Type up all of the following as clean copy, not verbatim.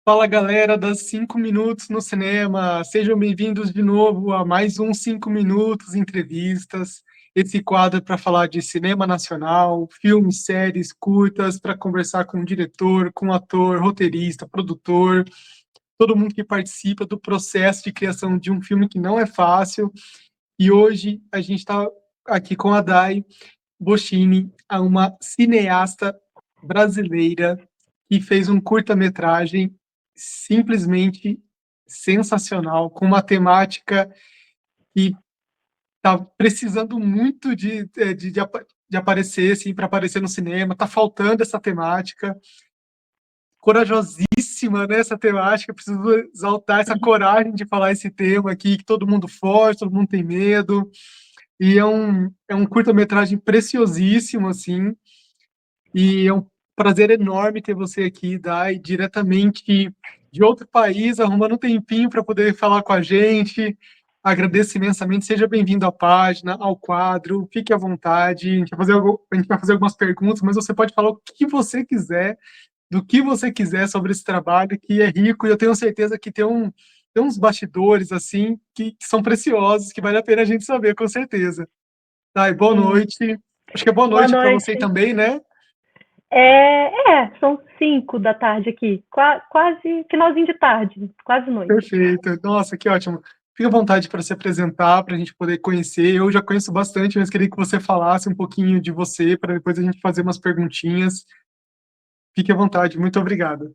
Fala galera das 5 minutos no cinema, sejam bem-vindos de novo a mais um 5 minutos entrevistas. Esse quadro para falar de cinema nacional, filmes, séries, curtas, para conversar com o diretor, com o ator, roteirista, produtor, todo mundo que participa do processo de criação de um filme que não é fácil. E hoje a gente está aqui com a Dai Boschini, uma cineasta brasileira que fez um curta-metragem simplesmente sensacional, com uma temática que está precisando muito de aparecer, assim, para aparecer no cinema, está faltando essa temática, corajosíssima, né, essa temática, preciso exaltar essa coragem de falar esse tema aqui, que todo mundo foge, todo mundo tem medo, e é um curta-metragem preciosíssimo, assim, e é um prazer enorme ter você aqui, Dai, diretamente de outro país, arrumando um tempinho para poder falar com a gente. Agradeço imensamente. Seja bem-vindo à página, ao quadro. Fique à vontade. A gente vai fazer algumas perguntas, mas você pode falar o que você quiser, do que você quiser sobre esse trabalho, que é rico, e eu tenho certeza que tem uns bastidores, assim, que são preciosos, que vale a pena a gente saber, com certeza. Dai, boa Sim. noite. Acho que é boa Boa noite para você noite. também, né? São 5 da tarde aqui, quase finalzinho de tarde, quase noite. Perfeito. Nossa, que ótimo. Fique à vontade para se apresentar, para a gente poder conhecer. Eu já conheço bastante, mas queria que você falasse um pouquinho de você, para depois a gente fazer umas perguntinhas. Fique à vontade. Muito obrigado.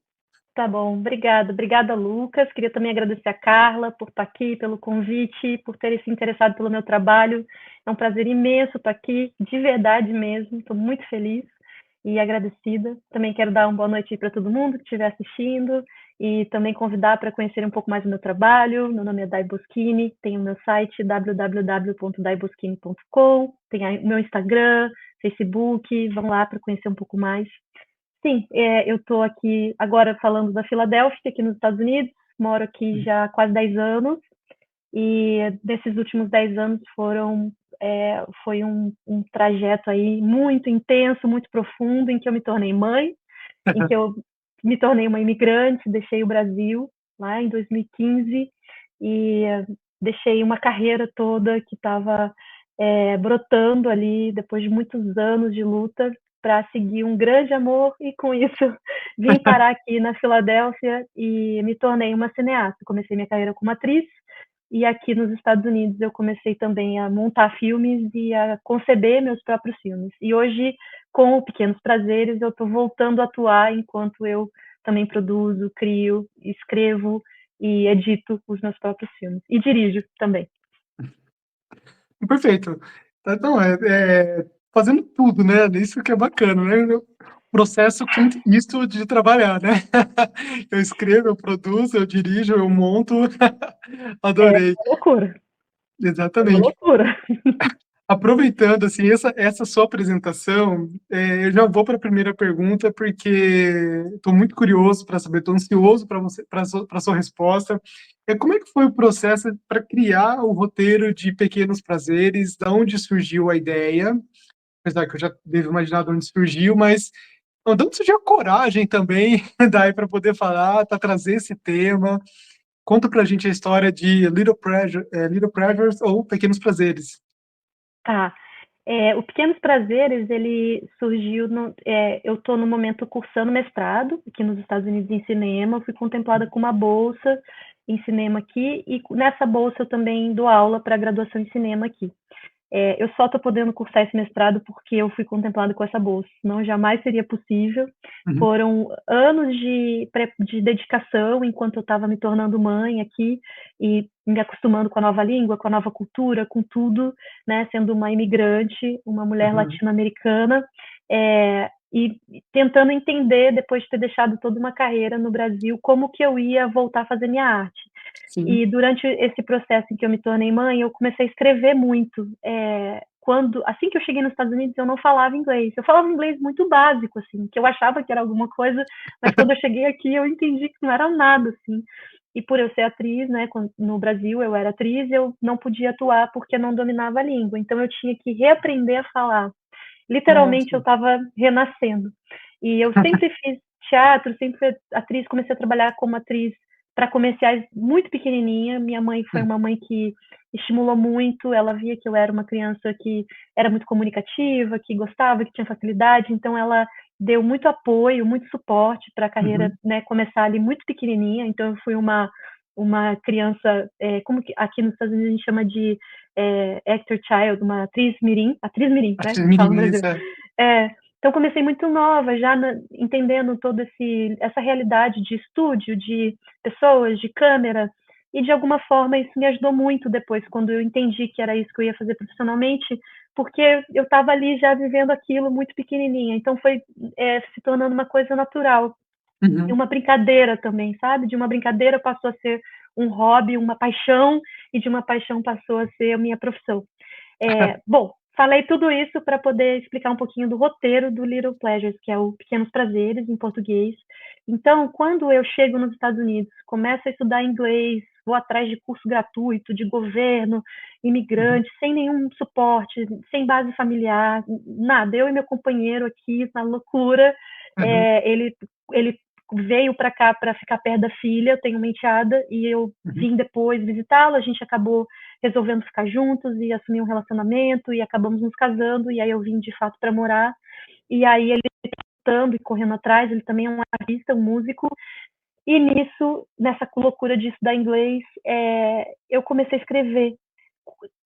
Tá bom, obrigada. Obrigada, Lucas. Queria também agradecer a Carla por estar aqui, pelo convite, por ter se interessado pelo meu trabalho. É um prazer imenso estar aqui, de verdade mesmo. Estou muito feliz e agradecida. Também quero dar uma boa noite para todo mundo que estiver assistindo e também convidar para conhecer um pouco mais do meu trabalho. Meu nome é Dai Boschini, tenho o meu site www.daiboschini.com, tem o meu Instagram, Facebook, vão lá para conhecer um pouco mais. Sim, eu estou aqui agora falando da Filadélfia, aqui nos Estados Unidos, moro aqui já há quase 10 anos, e desses últimos 10 anos foi um trajeto aí muito intenso, muito profundo, em que eu me tornei mãe, em que eu me tornei uma imigrante, deixei o Brasil lá em 2015 e deixei uma carreira toda que estava brotando ali depois de muitos anos de luta para seguir um grande amor e com isso vim parar aqui na Filadélfia e me tornei uma cineasta. Comecei minha carreira como atriz e aqui nos Estados Unidos eu comecei também a montar filmes e a conceber meus próprios filmes. E hoje, com o Pequenos Prazeres, eu estou voltando a atuar enquanto eu também produzo, crio, escrevo e edito os meus próprios filmes. E dirijo também. Perfeito. Então, fazendo tudo, né? Isso que é bacana, né? O processo Clint Eastwood de trabalhar, né? Eu escrevo, eu produzo, eu dirijo, eu monto. É Adorei. uma loucura. É uma Exatamente. loucura. Aproveitando, assim, essa sua apresentação, eu já vou para a primeira pergunta, porque estou muito curioso para saber, estou ansioso para a sua resposta. Como é que foi o processo para criar o roteiro de Pequenos Prazeres? Da onde surgiu a ideia? Apesar que eu já devo imaginar de onde surgiu, mas de onde surgiu a coragem também, daí para poder falar, para trazer esse tema? Conta para a gente a história de Little Pleasures ou Pequenos Prazeres. Tá. O Pequenos Prazeres, ele surgiu eu estou no momento cursando mestrado aqui nos Estados Unidos em cinema, eu fui contemplada com uma bolsa em cinema aqui e nessa bolsa eu também dou aula para graduação em cinema aqui. Eu só estou podendo cursar esse mestrado porque eu fui contemplada com essa bolsa, senão jamais seria possível. Uhum, Foram anos de dedicação enquanto eu estava me tornando mãe aqui e me acostumando com a nova língua, com a nova cultura, com tudo, né? Sendo uma imigrante, uma mulher uhum, latino-americana, e tentando entender, depois de ter deixado toda uma carreira no Brasil, como que eu ia voltar a fazer minha arte. sim. E durante esse processo em que eu me tornei mãe, eu comecei a escrever muito. Assim que eu cheguei nos Estados Unidos, eu não falava inglês. Eu falava inglês muito básico, assim, que eu achava que era alguma coisa, mas quando eu cheguei aqui, eu entendi que não era nada, assim. E por eu ser atriz, né, no Brasil eu era atriz, eu não podia atuar porque não dominava a língua. Então eu tinha que reaprender a falar. Literalmente eu Nossa. estava renascendo. E eu sempre teatro, sempre fui atriz, comecei a trabalhar como atriz para comerciais muito pequenininha. Minha mãe foi uma mãe que estimulou muito, ela via que eu era uma criança que era muito comunicativa, que gostava, que tinha facilidade, então ela deu muito apoio, muito suporte para a carreira, Uhum. né, começar ali muito pequenininha. Então eu fui uma criança, como que aqui nos Estados Unidos a gente chama de actor child, uma atriz mirim, né, Acho fala no Brasil. minimiza. Então comecei muito nova, já entendendo toda essa realidade de estúdio, de pessoas, de câmera, e de alguma forma isso me ajudou muito depois, quando eu entendi que era isso que eu ia fazer profissionalmente, porque eu estava ali já vivendo aquilo muito pequenininha, então foi se tornando uma coisa natural, e Uhum. uma brincadeira também, sabe? De uma brincadeira passou a ser um hobby, uma paixão, e de uma paixão passou a ser a minha profissão. Bom, falei tudo isso para poder explicar um pouquinho do roteiro do Little Pleasures, que é o Pequenos Prazeres em português. Então, quando eu chego nos Estados Unidos, começo a estudar inglês, vou atrás de curso gratuito, de governo, Uhum. imigrante, sem nenhum suporte, sem base familiar, nada. Eu e meu companheiro aqui, na loucura, Uhum. ele veio para cá para ficar perto da filha, eu tenho uma enteada, e eu Uhum. vim depois visitá-lo, a gente acabou resolvendo ficar juntos e assumir um relacionamento e acabamos nos casando, e aí eu vim de fato para morar, e aí ele lutando e correndo atrás, ele também é um artista, um músico, e nisso, nessa loucura de estudar inglês, eu comecei a escrever.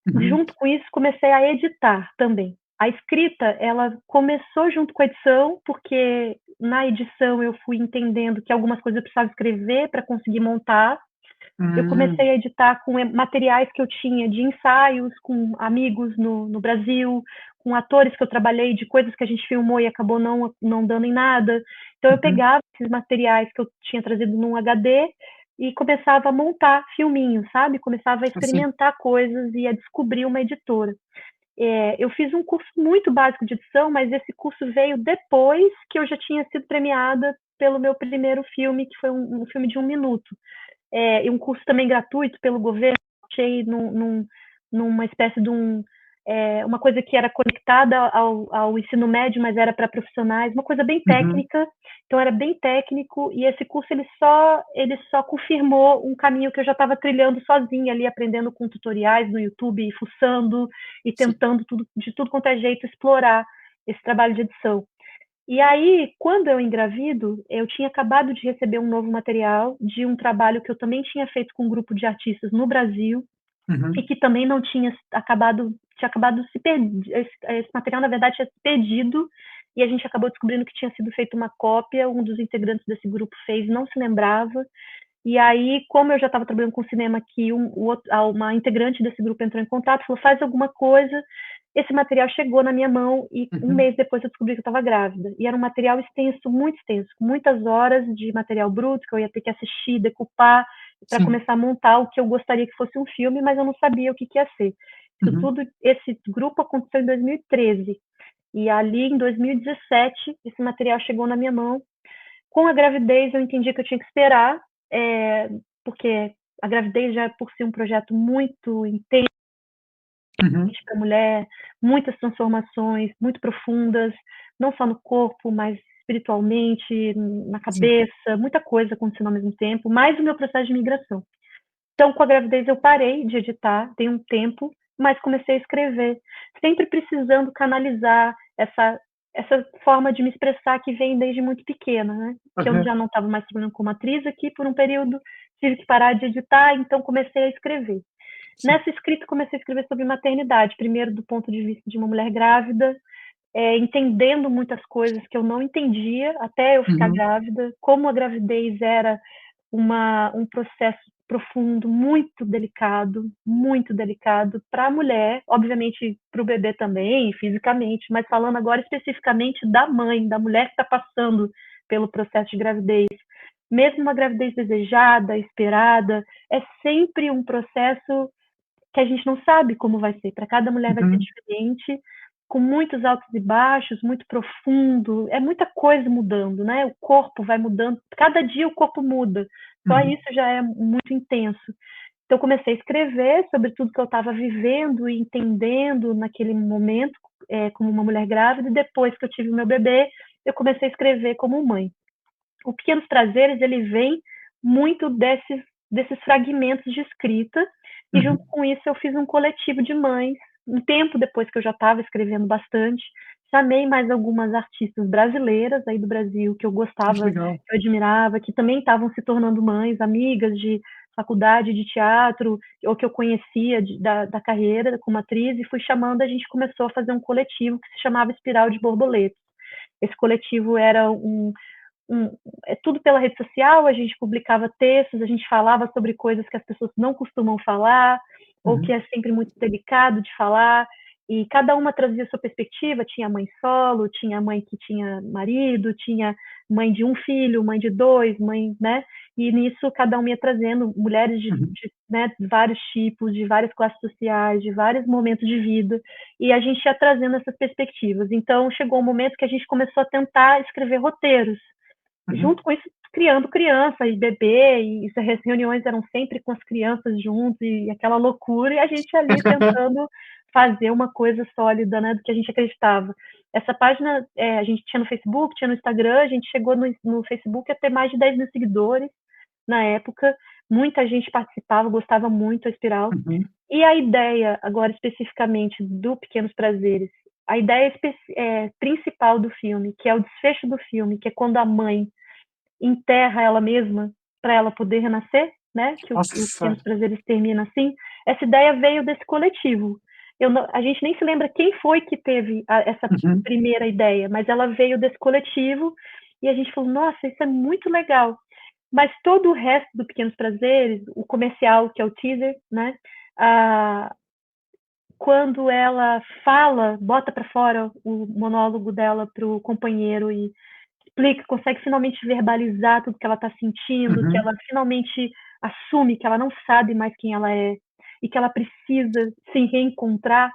Uhum. Junto com isso, comecei a editar também. A escrita, ela começou junto com a edição, porque na edição eu fui entendendo que algumas coisas eu precisava escrever para conseguir montar. Eu Uhum. comecei a editar com materiais que eu tinha de ensaios, com amigos no Brasil, com atores que eu trabalhei, de coisas que a gente filmou e acabou não dando em nada. Então eu Uhum. pegava esses materiais que eu tinha trazido num HD e começava a montar filminhos, sabe? Começava a Assim. experimentar coisas e a descobrir uma editora. Eu fiz um curso muito básico de edição, mas esse curso veio depois que eu já tinha sido premiada pelo meu primeiro filme, que foi um filme de 1 minuto. E um curso também gratuito pelo governo, achei numa espécie de uma coisa que era conectada ao ensino médio, mas era para profissionais, uma coisa bem Uhum. técnica, então era bem técnico, e esse curso ele só confirmou um caminho que eu já estava trilhando sozinha ali, aprendendo com tutoriais no YouTube, e fuçando e Sim. tentando de tudo quanto é jeito explorar esse trabalho de edição. E aí, quando eu engravido, eu tinha acabado de receber um novo material de um trabalho que eu também tinha feito com um grupo de artistas no Brasil e Uhum. que também não tinha acabado de se perder. Esse material, na verdade, tinha se perdido e a gente acabou descobrindo que tinha sido feita uma cópia, um dos integrantes desse grupo fez, não se lembrava. E aí, como eu já estava trabalhando com cinema aqui, uma integrante desse grupo entrou em contato, falou, faz alguma coisa. Esse material chegou na minha mão e um Uhum. mês depois eu descobri que eu estava grávida. E era um material extenso, muito extenso, com muitas horas de material bruto que eu ia ter que assistir, decupar, para Sim. começar a montar o que eu gostaria que fosse um filme, mas eu não sabia o que ia ser. Isso Uhum. tudo, esse grupo aconteceu em 2013. E ali, em 2017, esse material chegou na minha mão. Com a gravidez, eu entendi que eu tinha que esperar, é, porque a gravidez já é por si um projeto muito intenso Uhum. para a mulher, muitas transformações muito profundas, não só no corpo, mas espiritualmente, na Sim. cabeça, muita coisa acontecendo ao mesmo tempo, mais o meu processo de migração. Então, com a gravidez, eu parei de editar, tem um tempo, mas comecei a escrever, sempre precisando canalizar essa forma de me expressar que vem desde muito pequena, né? Que eu Uhum. já não estava mais trabalhando como atriz aqui por um período, tive que parar de editar, então comecei a escrever. Sim. Nessa escrita, comecei a escrever sobre maternidade, primeiro do ponto de vista de uma mulher grávida, entendendo muitas coisas que eu não entendia até eu ficar Uhum. grávida, como a gravidez era um processo profundo, muito delicado para a mulher, obviamente para o bebê também, fisicamente, mas falando agora especificamente da mãe, da mulher que está passando pelo processo de gravidez. Mesmo uma gravidez desejada, esperada, é sempre um processo que a gente não sabe como vai ser. Para cada mulher vai ser Uhum. diferente, com muitos altos e baixos, muito profundo. É muita coisa mudando, né? O corpo vai mudando. Cada dia o corpo muda. Só Uhum. isso já é muito intenso. Então, comecei a escrever sobre tudo que eu estava vivendo e entendendo naquele momento, como uma mulher grávida. E depois que eu tive o meu bebê, eu comecei a escrever como mãe. o Pequenos Prazeres, ele vem muito desses fragmentos de escrita, e junto com isso eu fiz um coletivo de mães, um tempo depois que eu já estava escrevendo bastante, chamei mais algumas artistas brasileiras aí do Brasil, que eu Que gostava, legal. que eu admirava, que também estavam se tornando mães, amigas de faculdade de teatro, ou que eu conhecia da carreira como atriz, e fui chamando, a gente começou a fazer um coletivo que se chamava Espiral de Borboletas. Esse coletivo era tudo pela rede social, a gente publicava textos, a gente falava sobre coisas que as pessoas não costumam falar, ou que é sempre muito delicado de falar, e cada uma trazia sua perspectiva, tinha mãe solo, tinha mãe que tinha marido, tinha mãe de um filho, mãe de dois, mãe, né? E nisso cada uma ia trazendo mulheres né, de vários tipos, de várias classes sociais, de vários momentos de vida, e a gente ia trazendo essas perspectivas. Então chegou um momento que a gente começou a tentar escrever roteiros, junto com isso, criando criança e bebê, e as reuniões eram sempre com as crianças juntos, e aquela loucura, e a gente ali tentando fazer uma coisa sólida, né, do que a gente acreditava. Essa página, a gente tinha no Facebook, tinha no Instagram, a gente chegou no Facebook a ter mais de 10 mil seguidores na época, muita gente participava, gostava muito da Espiral. E a ideia, agora especificamente, do Pequenos Prazeres, a ideia principal do filme, que é o desfecho do filme, que é quando a mãe enterra ela mesma para ela poder renascer, né? Que o Pequenos Prazeres termina assim. Essa ideia veio desse coletivo. A gente nem se lembra quem foi que teve essa primeira ideia, mas ela veio desse coletivo e a gente falou, nossa, isso é muito legal. Mas todo o resto do Pequenos Prazeres, o comercial, que é o teaser, né? Quando ela fala, bota para fora o monólogo dela para o companheiro e explica, consegue finalmente verbalizar tudo que ela está sentindo, que ela finalmente assume que ela não sabe mais quem ela é e que ela precisa se reencontrar.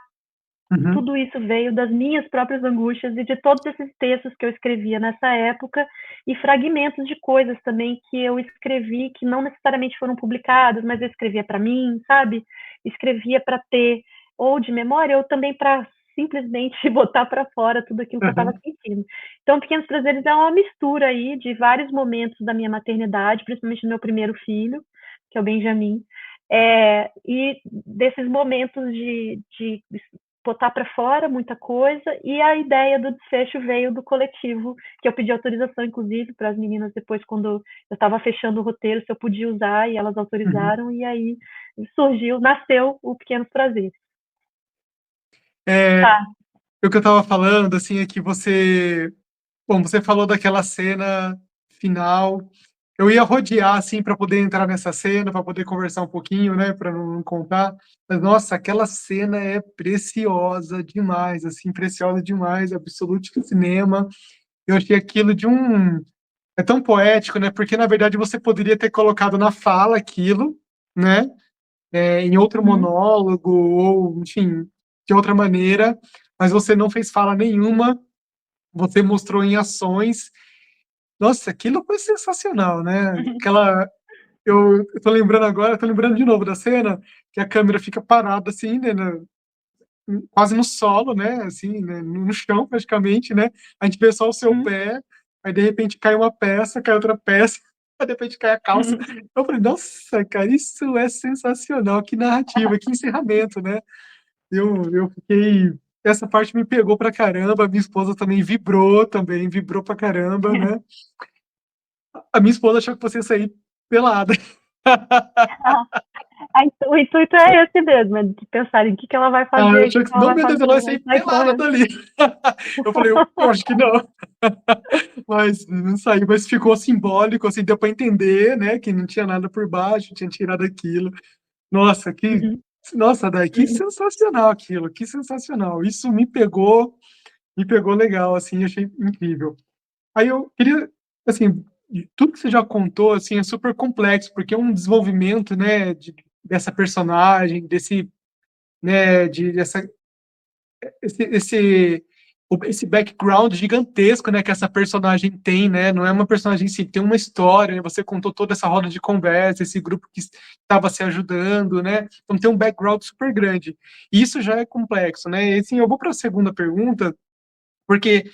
Tudo isso veio das minhas próprias angústias e de todos esses textos que eu escrevia nessa época e fragmentos de coisas também que eu escrevi que não necessariamente foram publicadas, mas eu escrevia para mim, sabe? Escrevia para ter ou de memória ou também para simplesmente botar para fora tudo aquilo que eu estava sentindo. Então, Pequenos Prazeres é uma mistura aí de vários momentos da minha maternidade, principalmente do meu primeiro filho, que é o Benjamin, e desses momentos de botar para fora muita coisa, e a ideia do desfecho veio do coletivo, que eu pedi autorização, inclusive, para as meninas depois, quando eu estava fechando o roteiro, se eu podia usar, e elas autorizaram, e aí nasceu o Pequenos Prazeres. Tá. O que eu estava falando, assim, é que você falou daquela cena final. Eu ia rodear, assim, para poder entrar nessa cena, para poder conversar um pouquinho, né, para não contar. Mas, nossa, aquela cena é preciosa demais, assim, preciosa demais, absolute cinema. Eu achei aquilo é tão poético, né, porque na verdade você poderia ter colocado na fala aquilo, né, em outro monólogo ou, enfim, de outra maneira, mas você não fez fala nenhuma, você mostrou em ações. Nossa, aquilo foi sensacional, né, eu tô lembrando agora, tô lembrando de novo da cena, que a câmera fica parada, assim, né, quase no solo, né, assim, né, no chão praticamente, né, a gente vê só o seu pé, aí de repente cai uma peça, cai outra peça, aí de repente cai a calça. Eu falei: "Nossa, cara, isso é sensacional, que narrativa, que encerramento", né. Eu fiquei essa parte me pegou pra caramba, a minha esposa também, vibrou pra caramba, né. A minha esposa achou que você ia sair pelada. O intuito é esse mesmo, é de pensar em que ela vai Ah, eu fazer, o achei que que ela não, vai meu Deus, ela vai fazer, vai sair sair pelada correndo. dali. Eu falei: "Eu acho que não". Mas não saiu, mas ficou simbólico, assim, deu pra entender, né, que não tinha nada por baixo, tinha tirado aquilo. Nossa, nossa, Dai, que sensacional aquilo, que sensacional. Isso me pegou legal, assim, achei incrível. Aí eu queria, assim, de tudo que você já contou, assim, é super complexo, porque é um desenvolvimento, né, dessa personagem, né, dessa esse esse background gigantesco, né, que essa personagem tem, né, não é uma personagem em si, tem uma história, né, você contou toda essa roda de conversa, esse grupo que estava se ajudando, né, então tem um background super grande. E isso já é complexo, né, e assim, eu vou para a segunda pergunta, porque,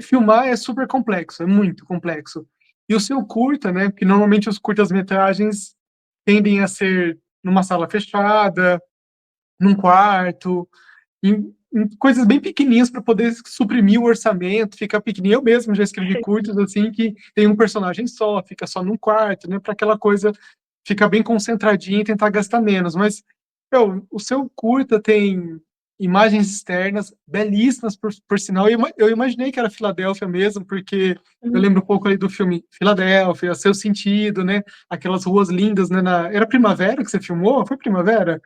filmar é super complexo, é muito complexo. E o seu curta, né, porque normalmente os curtas-metragens tendem a ser numa sala fechada, num quarto, em coisas bem pequenininhas para poder suprimir o orçamento, ficar pequenininho. Eu mesmo já escrevi curtas, assim, que tem um personagem só, fica só num quarto, né, para aquela coisa ficar bem concentradinha e tentar gastar menos. Mas, meu, o seu curta tem imagens externas belíssimas, por sinal. Eu imaginei que era Filadélfia mesmo, porque eu Uhum. lembro um pouco ali do filme Filadélfia, Seu Sentido, né, aquelas ruas lindas, né, era Primavera que você filmou? Foi Primavera?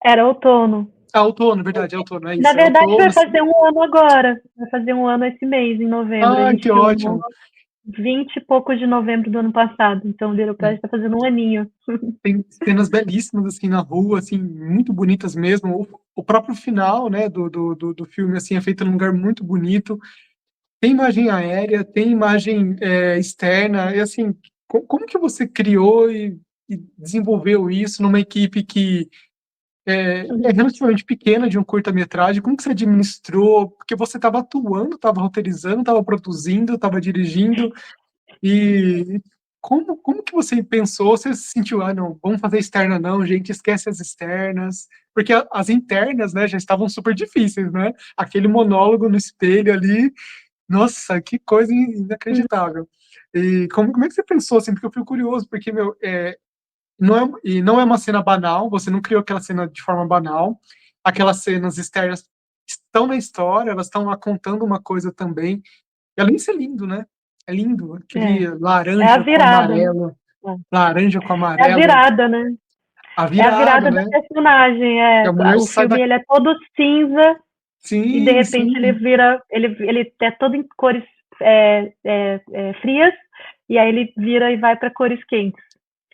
Era outono. Ah, outono, verdade, é outono, é Na isso, é verdade, outono. vai fazer um ano agora. Vai fazer um ano esse mês, em novembro. A Ai, gente que filmou ótimo. 20 e poucos de novembro do ano passado. Então, o Little Project está fazendo um aninho. Tem cenas belíssimas, assim, na rua, assim, muito bonitas mesmo. O próprio final, né, do filme, assim, é feito num lugar muito bonito. Tem imagem aérea, tem imagem externa, e assim, como que você criou e desenvolveu isso numa equipe que é relativamente pequena de um curta-metragem? Como que você administrou? Porque você estava atuando, estava roteirizando, estava produzindo, estava dirigindo, e como que você pensou? Você se sentiu: "Ah, não, vamos fazer externa não, gente, esquece as externas", porque as internas, né, já estavam super difíceis, né, aquele monólogo no espelho ali, nossa, que coisa Uhum. inacreditável. E como é que você pensou, assim? Porque eu fico curioso, porque, meu, não é uma cena banal, você não criou aquela cena de forma banal, aquelas cenas externas estão na história, elas estão lá contando uma coisa também, e além de ser lindo, né, é lindo, aquele É a laranja com virada, né? amarelo, laranja com É a amarelo, virada, né? a É a virada, virada da né, personagem. que É. a mulher O sai filme da ele é todo cinza e de sim, repente ele sim, vira, ele é todo em cores frias e aí ele vira e vai para cores quentes.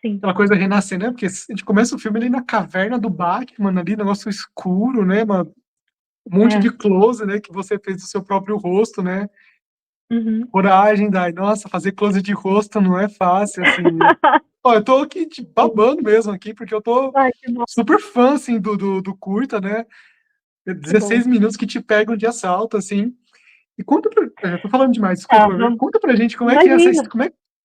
Sim, aquela coisa renascendo, né, porque a gente começa o filme ali na caverna do Batman ali, negócio escuro, né, um monte de é. close, né, que você fez do seu próprio rosto, né. Uhum. Coragem, Dai. Nossa, fazer close de rosto não é fácil, assim. Ó, eu tô aqui Sim. babando mesmo aqui, porque eu tô Ai, que bom, super fã, assim, do curta, né. que bom. 16 minutos que te pegam de assalto, assim. E tô falando demais, Tá, desculpa. vamos. Conta pra gente como é que é Imagina.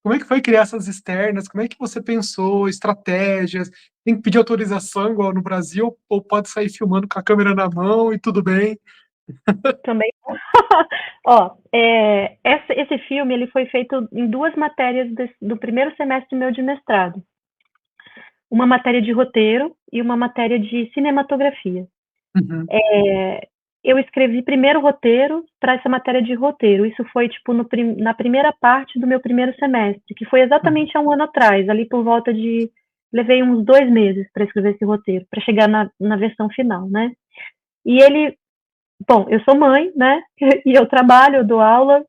como é que foi criar essas externas, como é que você pensou, estratégias, tem que pedir autorização igual no Brasil, ou pode sair filmando com a câmera na mão e tudo bem? Também. Ó, esse filme ele foi feito em duas matérias do primeiro semestre meu de mestrado. Uma matéria de roteiro e uma matéria de cinematografia. Uhum, Eu escrevi primeiro o roteiro para essa matéria de roteiro. Isso foi tipo na primeira parte do meu primeiro semestre, que foi uhum, exatamente há um ano atrás, ali por volta de. Levei uns 2 meses para escrever esse roteiro, para chegar na versão final, né? E ele. Bom, eu sou mãe, né? E eu trabalho, eu dou aula,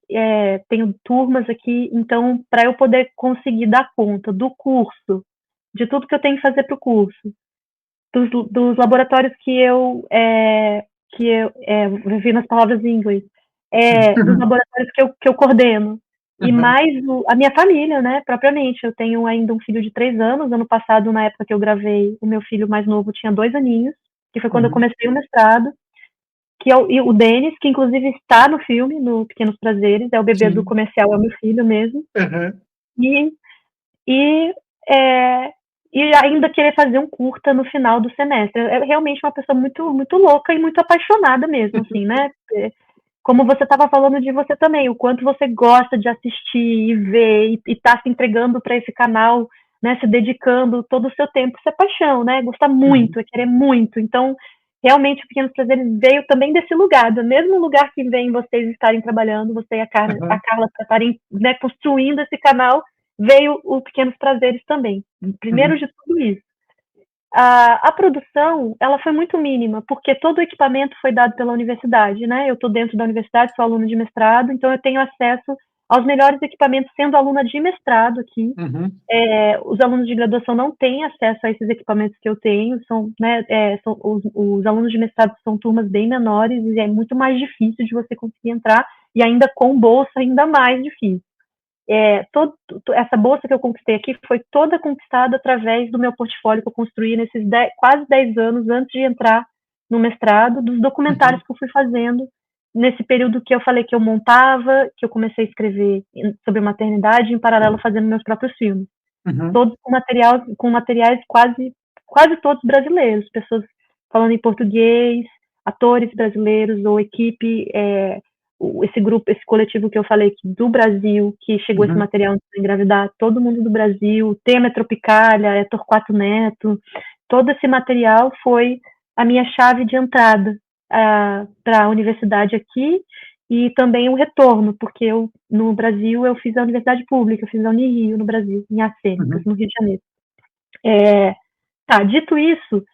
tenho turmas aqui, então, para eu poder conseguir dar conta do curso, de tudo que eu tenho que fazer para o curso, dos laboratórios que eu vivi nas palavras em inglês, dos laboratórios que eu coordeno, e uhum, mais a minha família, né, propriamente. Eu tenho ainda um filho de 3 anos. Ano passado, na época que eu gravei, o meu filho mais novo tinha 2 aninhos, que foi quando eu uhum, comecei o mestrado, que é o Denis, que inclusive está no filme, no Pequenos Prazeres, é o bebê do sim, comercial, é o meu filho mesmo. aham. E e, é, e ainda querer fazer um curta no final do semestre. É realmente uma pessoa muito, muito louca e muito apaixonada mesmo, assim, né? Como você estava falando de você também, o quanto você gosta de assistir e ver e tá se entregando para esse canal, né? Se dedicando todo o seu tempo, isso é paixão, né? Gostar Uhum, muito, é querer muito. Então, realmente, o Pequenos Prazeres veio também desse lugar, do mesmo lugar que vem vocês estarem trabalhando, você e a aham, Carla estarem, né, construindo esse canal, veio o Pequenos Prazeres também. Primeiro uhum, de tudo isso. A produção, ela foi muito mínima, porque todo o equipamento foi dado pela universidade, né? Eu estou dentro da universidade, sou aluna de mestrado, então eu tenho acesso aos melhores equipamentos sendo aluna de mestrado aqui. uhum, Os alunos de graduação não têm acesso a esses equipamentos que eu tenho, né, os alunos de mestrado são turmas bem menores e é muito mais difícil de você conseguir entrar, e ainda com bolsa, ainda mais difícil. Essa bolsa que eu conquistei aqui foi toda conquistada através do meu portfólio que eu construí nesses quase 10 anos antes de entrar no mestrado, dos documentários uhum, que eu fui fazendo nesse período que eu falei que eu montava, que eu comecei a escrever sobre maternidade, em paralelo fazendo meus próprios filmes. Uhum. Todos com materiais quase todos brasileiros, pessoas falando em português, atores brasileiros ou equipe, esse grupo, esse coletivo que eu falei do Brasil, que chegou esse Uhum. material antes de engravidar, todo mundo do Brasil, o tema é Tropicália, é Torquato Neto, todo esse material foi a minha chave de entrada para a universidade aqui e também o retorno, porque eu, no Brasil, eu fiz a universidade pública, eu fiz a Unirio no Brasil, em Acênicas, Uhum. no Rio de Janeiro. Tá, dito isso,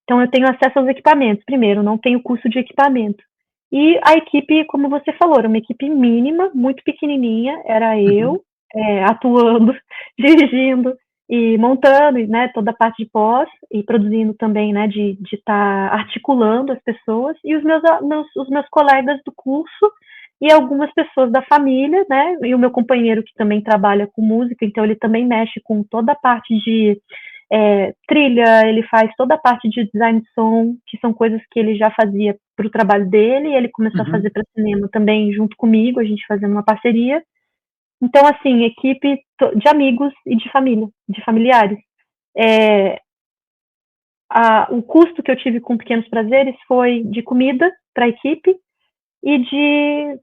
então eu tenho acesso aos equipamentos. Primeiro, não tenho curso de equipamento. E a equipe, como você falou, era uma equipe mínima, muito pequenininha, era Uhum. eu atuando, dirigindo e montando, né, toda a parte de pós e produzindo também, né, de estar articulando as pessoas e os meus colegas do curso e algumas pessoas da família, né, e o meu companheiro que também trabalha com música, então ele também mexe com toda a parte de trilha, ele faz toda a parte de design de som, que são coisas que ele já fazia para o trabalho dele, e ele começou a fazer Uhum. para cinema também junto comigo, a gente fazendo uma parceria. Então, assim, equipe de amigos e de família, de familiares. É, o custo que eu tive com Pequenos Prazeres foi de comida para a equipe e de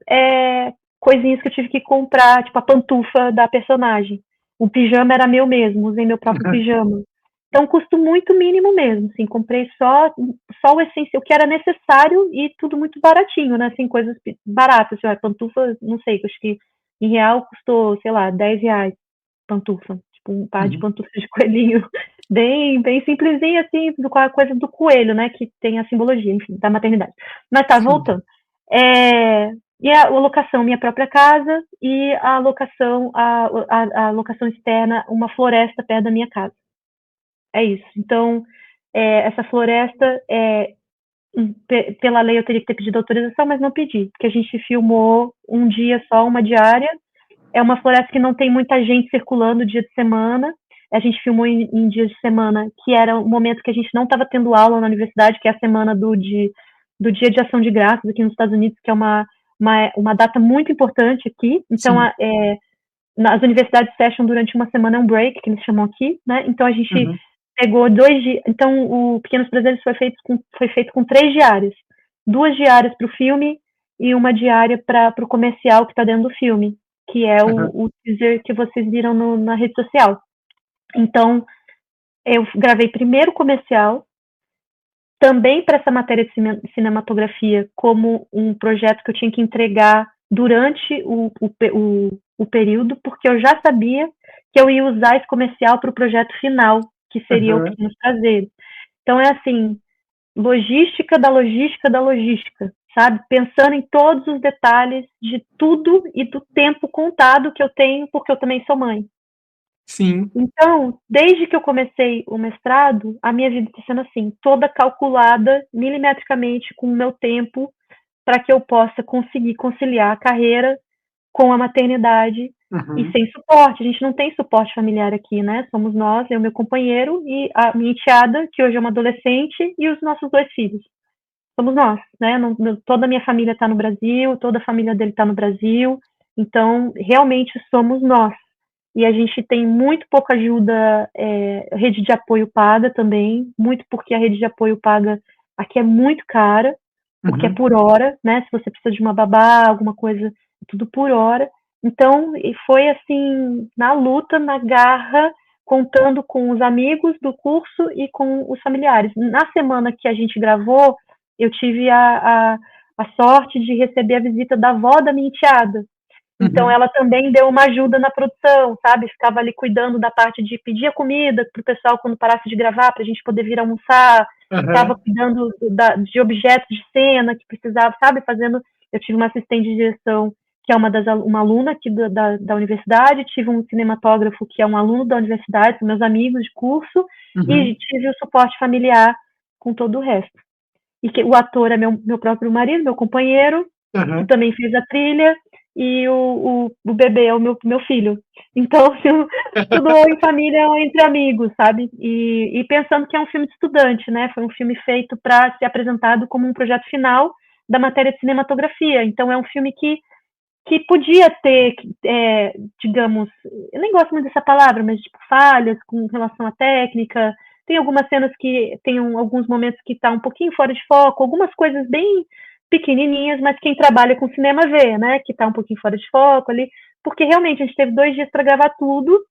coisinhas que eu tive que comprar, tipo a pantufa da personagem. O pijama era meu mesmo, usei meu próprio Uhum. pijama. Então, um custo muito mínimo mesmo, assim, comprei só o essencial, o que era necessário e tudo muito baratinho, né, assim, coisas baratas, assim, a pantufa, não sei, acho que em real custou, sei lá, R$ 10, pantufa, tipo um par de Uhum. pantufas de coelhinho, bem simplesinho, assim, com a coisa do coelho, né, que tem a simbologia, enfim, da maternidade. Mas tá, Sim. voltando. E a locação, minha própria casa, e a locação, a locação externa, uma floresta perto da minha casa. É isso. Então, essa floresta, pela lei eu teria que ter pedido autorização, mas não pedi, porque a gente filmou um dia só, uma diária. É uma floresta que não tem muita gente circulando dia de semana. A gente filmou em dias de semana, que era o momento que a gente não estava tendo aula na universidade, que é a semana do Dia de Ação de Graças aqui nos Estados Unidos, que é uma data muito importante aqui. Então, Sim. as universidades fecham durante uma semana, é um break, que eles chamam aqui, né? Então, a gente Uhum. pegou 2 dias. Então, o Pequenos Prazeres foi feito com 3 diárias. 2 diárias para o filme e uma diária para o comercial que está dentro do filme, que é Uhum. o teaser que vocês viram na rede social. Então, eu gravei primeiro o comercial, também para essa matéria de cinematografia, como um projeto que eu tinha que entregar durante o período, porque eu já sabia que eu ia usar esse comercial para o projeto final, que seria o Uhum. Pequenos Prazeres. Então, é assim, logística da logística da logística, sabe? Pensando em todos os detalhes de tudo e do tempo contado que eu tenho, porque eu também sou mãe. Sim. Então, desde que eu comecei o mestrado, a minha vida está sendo assim, toda calculada milimetricamente com o meu tempo para que eu possa conseguir conciliar a carreira com a maternidade e Uhum. sem suporte. A gente não tem suporte familiar aqui, né? Somos nós, eu, meu companheiro e a minha enteada, que hoje é uma adolescente, e os nossos 2 filhos. Somos nós, né? Toda a minha família está no Brasil, toda a família dele está no Brasil. Então, realmente somos nós. E a gente tem muito pouca ajuda, rede de apoio paga também, muito porque a rede de apoio paga aqui é muito cara, porque é Uhum. por hora, né? Se você precisa de uma babá, alguma coisa, é tudo por hora. Então, e foi assim, na luta, na garra, contando com os amigos do curso e com os familiares. Na semana que a gente gravou, eu tive a sorte de receber a visita da avó da minha enteada. Então, Uhum. ela também deu uma ajuda na produção, sabe? Ficava ali cuidando da parte de pedir a comida para o pessoal quando parasse de gravar, para a gente poder vir almoçar. Ficava Uhum. cuidando de objetos de cena que precisava, sabe? Fazendo. Eu tive uma assistente de direção que é uma aluna aqui da universidade, tive um cinematógrafo que é um aluno da universidade, são meus amigos de curso, e Uhum. tive o suporte familiar com todo o resto. E que o ator é meu próprio marido, meu companheiro, que Uhum. também fez a trilha, e o bebê é o meu filho. Então, assim, tudo em família, entre amigos, sabe? E pensando que é um filme de estudante, né? Foi um filme feito para ser apresentado como um projeto final, da matéria de cinematografia. Então, é um filme que podia ter, digamos, eu nem gosto muito dessa palavra, mas tipo, falhas com relação à técnica. Tem algumas cenas que tem alguns momentos que está um pouquinho fora de foco, algumas coisas bem pequenininhas, mas quem trabalha com cinema vê, né, que está um pouquinho fora de foco ali, porque realmente a gente teve 2 dias para gravar tudo.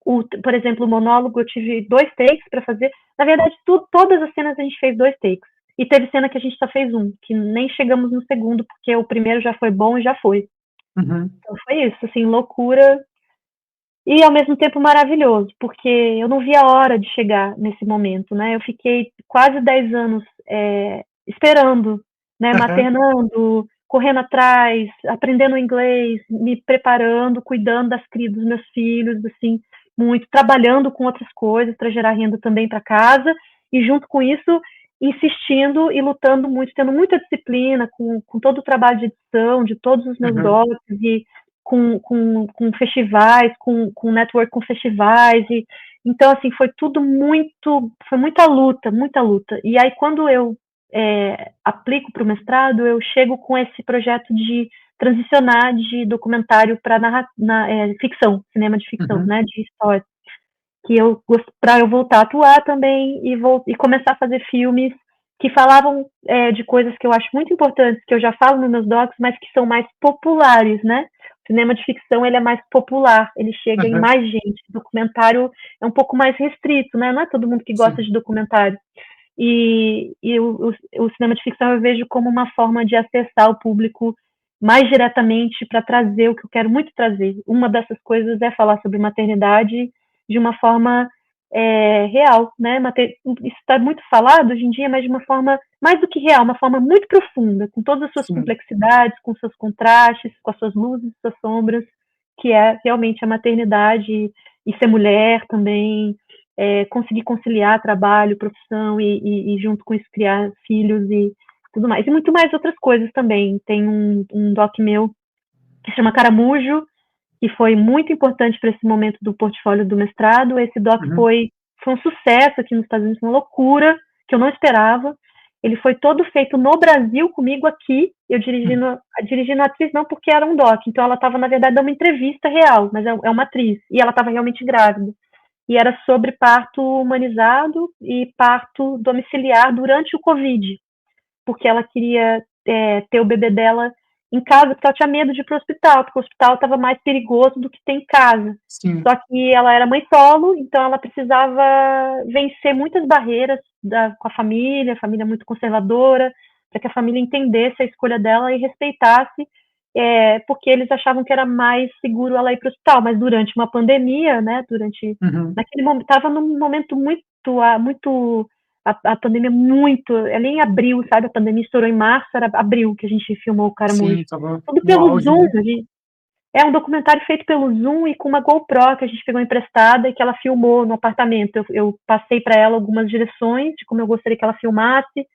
Por exemplo, o monólogo eu tive 2 takes para fazer. Na verdade, todas as cenas a gente fez 2 takes. E teve cena que a gente só fez um, que nem chegamos no segundo, porque o primeiro já foi bom e já foi. Uhum. Então foi isso, assim, loucura e ao mesmo tempo maravilhoso, porque eu não vi a hora de chegar nesse momento, né? Eu fiquei quase 10 anos esperando, né? Aham. Maternando, correndo atrás, aprendendo inglês, me preparando, cuidando dos meus filhos, assim, muito, trabalhando com outras coisas para gerar renda também para casa e junto com isso insistindo e lutando muito, tendo muita disciplina com todo o trabalho de edição, de todos os meus Uhum. docs e com festivais, com network com festivais. Então, assim, foi muita luta, muita luta. E aí, quando eu aplico para o mestrado, eu chego com esse projeto de transicionar de documentário para ficção, cinema de ficção, Uhum. né, de história, que para eu voltar a atuar também e começar a fazer filmes que falavam de coisas que eu acho muito importantes, que eu já falo nos meus docs, mas que são mais populares, né? O cinema de ficção ele é mais popular, ele chega em Aham. mais gente. O documentário é um pouco mais restrito, né? Não é todo mundo que gosta Sim. de documentário. E o cinema de ficção eu vejo como uma forma de acessar o público mais diretamente para trazer o que eu quero muito trazer. Uma dessas coisas é falar sobre maternidade de uma forma real, né? Isso está muito falado hoje em dia, mas de uma forma mais do que real, uma forma muito profunda, com todas as suas Sim. complexidades, com seus contrastes, com as suas luzes, suas sombras, que é realmente a maternidade e ser mulher também, conseguir conciliar trabalho, profissão e junto com isso criar filhos e tudo mais. E muito mais outras coisas também. Tem um doc meu que se chama Caramujo, que foi muito importante para esse momento do portfólio do mestrado. Esse doc Uhum. foi um sucesso aqui nos Estados Unidos, uma loucura, que eu não esperava. Ele foi todo feito no Brasil, comigo aqui, eu Uhum. dirigindo a atriz, não porque era um doc, então ela estava, na verdade, dando uma entrevista real, mas é uma atriz, e ela estava realmente grávida. E era sobre parto humanizado e parto domiciliar durante o Covid, porque ela queria ter o bebê dela em casa, porque ela tinha medo de ir para o hospital, porque o hospital estava mais perigoso do que ter em casa. Sim. Só que ela era mãe solo, então ela precisava vencer muitas barreiras com a família muito conservadora, para que a família entendesse a escolha dela e respeitasse, porque eles achavam que era mais seguro ela ir para o hospital. Mas durante uma pandemia, né, Uhum. naquele momento, estava num momento muito a pandemia muito. Ali em abril, sabe? A pandemia estourou em março, era abril que a gente filmou o Caramujo. Sim, tava Tudo no pelo auge, Zoom. né? É um documentário feito pelo Zoom e com uma GoPro que a gente pegou emprestada e que ela filmou no apartamento. Eu passei para ela algumas direções de como eu gostaria que ela filmasse,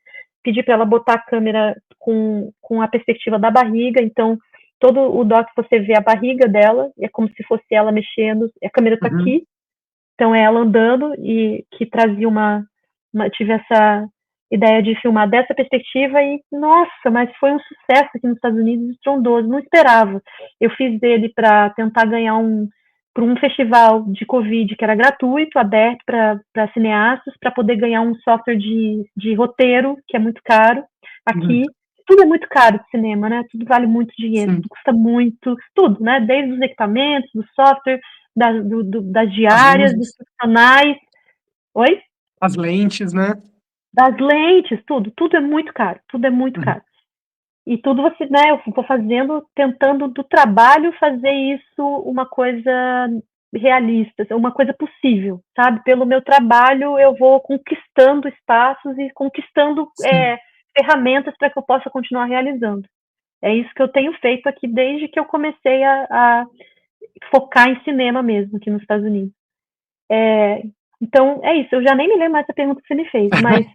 pedi para ela botar a câmera com a perspectiva da barriga. Então, todo o doc você vê a barriga dela, é como se fosse ela mexendo, a câmera está Uhum. aqui, então é ela andando e que trazia tive essa ideia de filmar dessa perspectiva e, nossa, mas foi um sucesso aqui nos Estados Unidos, estrondoso, não esperava. Eu fiz dele para tentar ganhar para um festival de Covid que era gratuito, aberto para cineastas, para poder ganhar um software de roteiro, que é muito caro Uhum. aqui. Tudo é muito caro de cinema, né? Tudo vale muito dinheiro, Sim. tudo custa muito, tudo, né? Desde os equipamentos, do software, das As diárias, dos luzes, profissionais. Oi? as lentes, né? Das lentes, tudo é muito caro, tudo é muito Uhum. caro. E tudo você, né, eu vou fazendo, tentando do trabalho fazer isso uma coisa realista, uma coisa possível, sabe? Pelo meu trabalho eu vou conquistando espaços e conquistando Sim. ferramentas para que eu possa continuar realizando. É isso que eu tenho feito aqui desde que eu comecei a focar em cinema mesmo aqui nos Estados Unidos. Então, é isso. Eu já nem me lembro mais da pergunta que você me fez, mas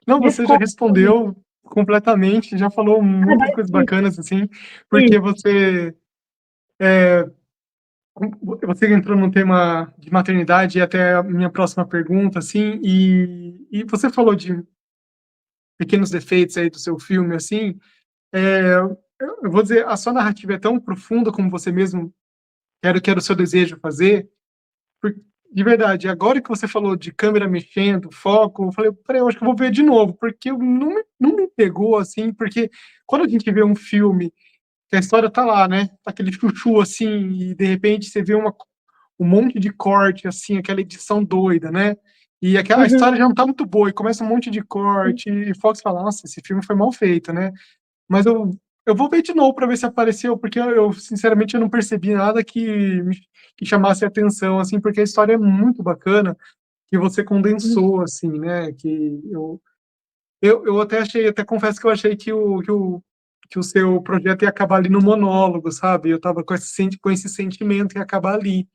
Não, você já desculpa. respondeu completamente, já falou muitas coisas bacanas, assim, porque Isso. você entrou no tema de maternidade e até a minha próxima pergunta, assim, e você falou pequenos defeitos aí do seu filme, assim, eu vou dizer, a sua narrativa é tão profunda como você mesmo que era o seu desejo fazer, por de verdade, agora que você falou de câmera mexendo, foco, eu falei: "Espera aí, eu acho que eu vou ver de novo", porque eu não me pegou, assim, porque quando a gente vê um filme que a história tá lá, né, tá aquele chuchu, assim, e de repente você vê um monte de corte, assim, aquela edição doida, né, e aquela a Uhum. história já não tá muito boa e começa um monte de corte e Fox fala: "Nossa, esse filme foi mal feito", né. Mas eu vou ver de novo pra ver se apareceu, porque eu sinceramente eu não percebi nada que chamasse atenção, assim, porque a história é muito bacana, que você Uhum. condensou, assim, né, que eu até confesso que eu achei que o seu projeto ia acabar ali no monólogo, sabe, eu estava com esse sentimento, ia acabar ali.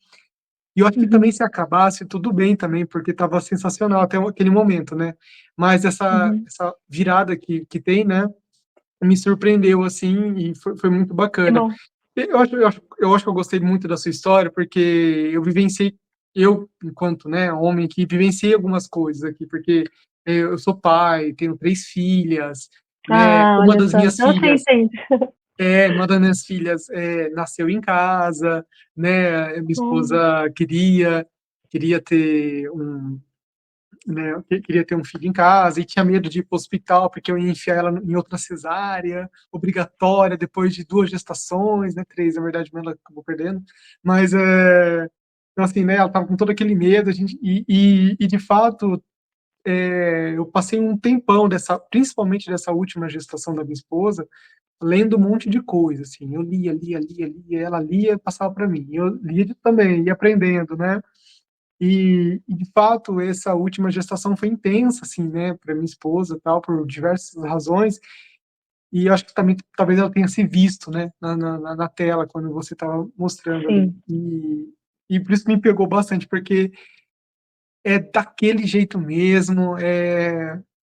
E eu acho que também Uhum. se acabasse, tudo bem também, porque estava sensacional até aquele momento, né. Mas Uhum. essa virada que tem, né, me surpreendeu, assim, e foi muito Que bacana. bom. Eu acho que eu gostei muito da sua história, porque eu, enquanto, né, homem que vivenciei algumas coisas aqui, porque eu sou pai, tenho 3 filhas, né, Ah, olha só. Então você entende. uma das minhas filhas, nasceu em casa, né, minha Hum. esposa queria ter queria ter um filho em casa e tinha medo de ir para o hospital, porque eu ia enfiar ela em outra cesárea, obrigatória, depois de 2 gestações, né, 3 na verdade, mas ela acabou perdendo. Mas, então assim, né, ela estava com todo aquele medo, a gente e de fato, eu passei um tempão principalmente dessa última gestação da minha esposa, lendo um monte de coisa, assim, eu lia, lia, lia, lia, ela lia e passava para mim, eu lia também, ia aprendendo, né. E de fato essa última gestação foi intensa, assim, né, para minha esposa, tal, por diversas razões, e eu acho que também talvez ela tenha se visto, né, na tela quando você estava mostrando ali. Sim. E por isso me pegou bastante, porque é daquele jeito mesmo,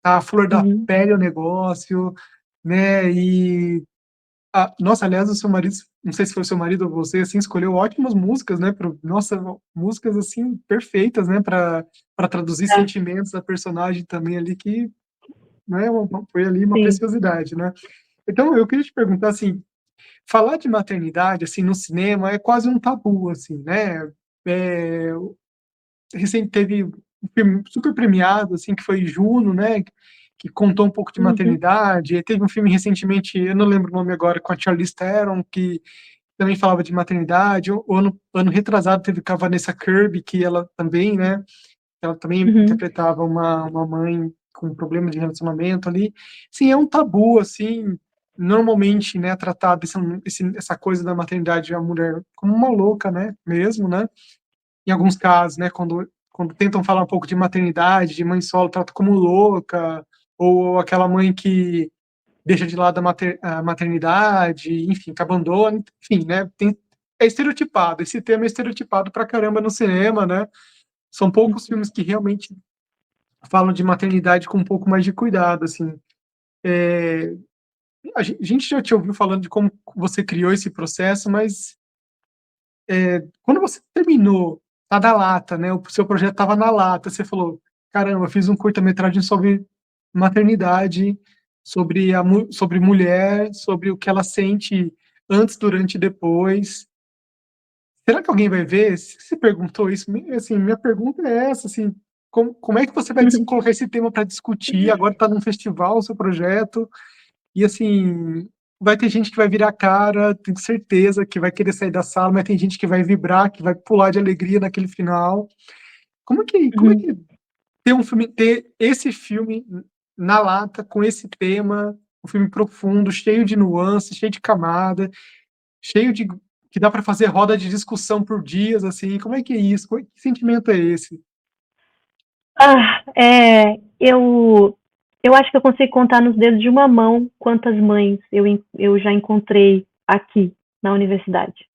a flor da Uhum. pele o negócio, né, nossa, aliás, o seu marido, não sei se foi o seu marido ou você, assim, escolheu ótimas músicas, né, nossa, músicas, assim, perfeitas, né, para traduzir É, sentimentos da personagem também ali que, né, foi ali uma sim. preciosidade, né. Então eu queria te perguntar, assim, falar de maternidade, assim, no cinema é quase um tabu, assim, né. Eh, Recente teve um filme super premiado, assim, que foi Juno, né, que contou um pouco de Uhum. maternidade, e teve um filme recentemente, eu não lembro o nome agora, com a Charlize Theron, que também falava de maternidade. O ano retrasado teve com a Vanessa Kirby, que ela também Uhum. interpretava uma mãe com problema de relacionamento ali. Sim, é um tabu, assim, normalmente, né, tratado essa coisa da maternidade, a mulher como uma louca, né, mesmo, né, em alguns casos, né, quando tentam falar um pouco de maternidade, de mãe solo, trata como louca, ou aquela mãe que deixa de lado a maternidade, enfim, que abandona, enfim, né, é estereotipado, esse tema é estereotipado pra caramba no cinema, né, são poucos Uhum. filmes que realmente falam de maternidade com um pouco mais de cuidado, assim. A gente já te ouviu falando de como você criou esse processo, mas, quando você terminou, tá na lata, né, o seu projeto estava na lata, você falou: "Caramba, fiz um curta-metragem sobre maternidade, sobre mulher, sobre o que ela sente antes, durante e depois. Será que alguém vai ver?" Você perguntou isso? Assim, minha pergunta é essa, assim, como é que você vai colocar esse tema para discutir? Agora está num festival o seu projeto, e assim, vai ter gente que vai virar a cara, tenho certeza que vai querer sair da sala, mas tem gente que vai vibrar, que vai pular de alegria naquele final. Como é que Uhum. ter esse filme na lata, com esse tema, um filme profundo, cheio de nuances, cheio de camada, cheio de que dá para fazer roda de discussão por dias, assim, como é que é isso? Que sentimento é esse? Ah, eu acho que eu consigo contar nos dedos de uma mão quantas mães eu já encontrei aqui na universidade.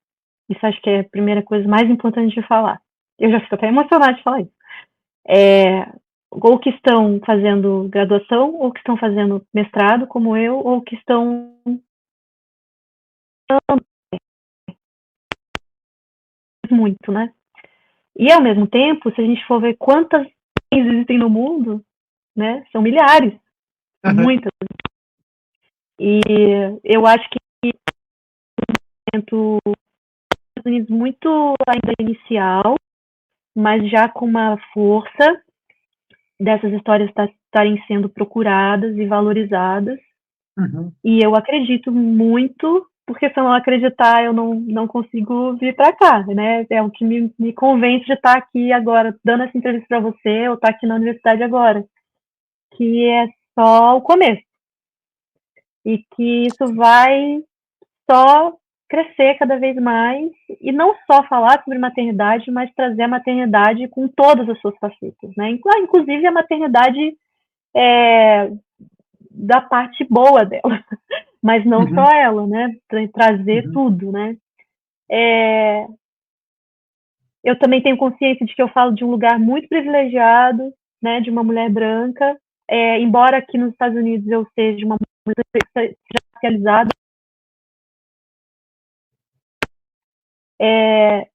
Isso acho que é a primeira coisa mais importante de falar. Eu já fico até emocionada de falar isso. É, ou que estão fazendo graduação, ou que estão fazendo mestrado, como eu, ou que estão muito, né? E ao mesmo tempo, se a gente for ver quantas mães existem no mundo, né, são milhares. Aham. muitas. E eu acho que o Estados Unidos muito ainda inicial, mas já com uma força dessas histórias estarem sendo procuradas e valorizadas. Uhum. E eu acredito muito, porque se eu não acreditar, eu não consigo vir para cá, né? É o que me convence de estar aqui agora, dando essa entrevista para você, ou estar aqui na universidade agora, que é só o começo. E que isso vai só crescer cada vez mais, e não só falar sobre maternidade, mas trazer a maternidade com todas as suas facetas, né? Inclusive a maternidade da parte boa dela, mas não Uhum. só ela, né? Trazer Uhum. tudo, né? Eu também tenho consciência de que eu falo de um lugar muito privilegiado, né? De uma mulher branca, embora aqui nos Estados Unidos eu seja uma mulher racializada,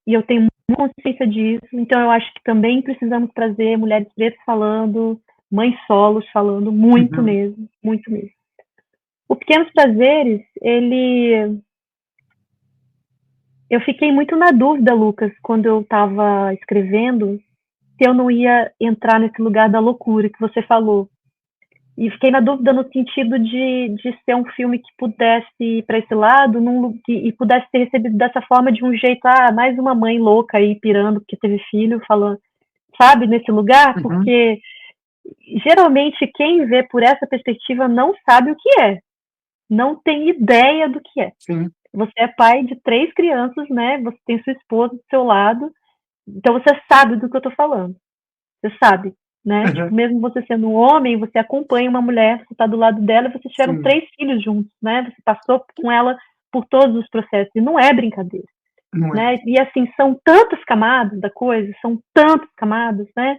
e eu tenho muita consciência disso, então eu acho que também precisamos trazer mulheres pretas falando, mães solos falando, muito Uhum. mesmo, muito mesmo. O Pequenos Prazeres, eu fiquei muito na dúvida, Lucas, quando eu estava escrevendo, se eu não ia entrar nesse lugar da loucura que você falou. E fiquei na dúvida no sentido de ser um filme que pudesse ir para esse lado e pudesse ser recebido dessa forma, de um jeito, mais uma mãe louca aí pirando porque teve filho, falando, sabe, nesse lugar, Uhum. porque geralmente quem vê por essa perspectiva não sabe o que é, não tem ideia do que é. Sim. Você é pai de 3 crianças, né? Você tem sua esposa do seu lado, então você sabe do que eu estou falando. Você sabe, né? Tipo, Uhum. mesmo você sendo um homem, você acompanha uma mulher, você está do lado dela, e vocês tiveram Sim. 3 filhos juntos, né? Você passou com ela por todos os processos, e não é brincadeira, Não é. né? E assim, são tantas camadas da coisa, são tantas camadas, né?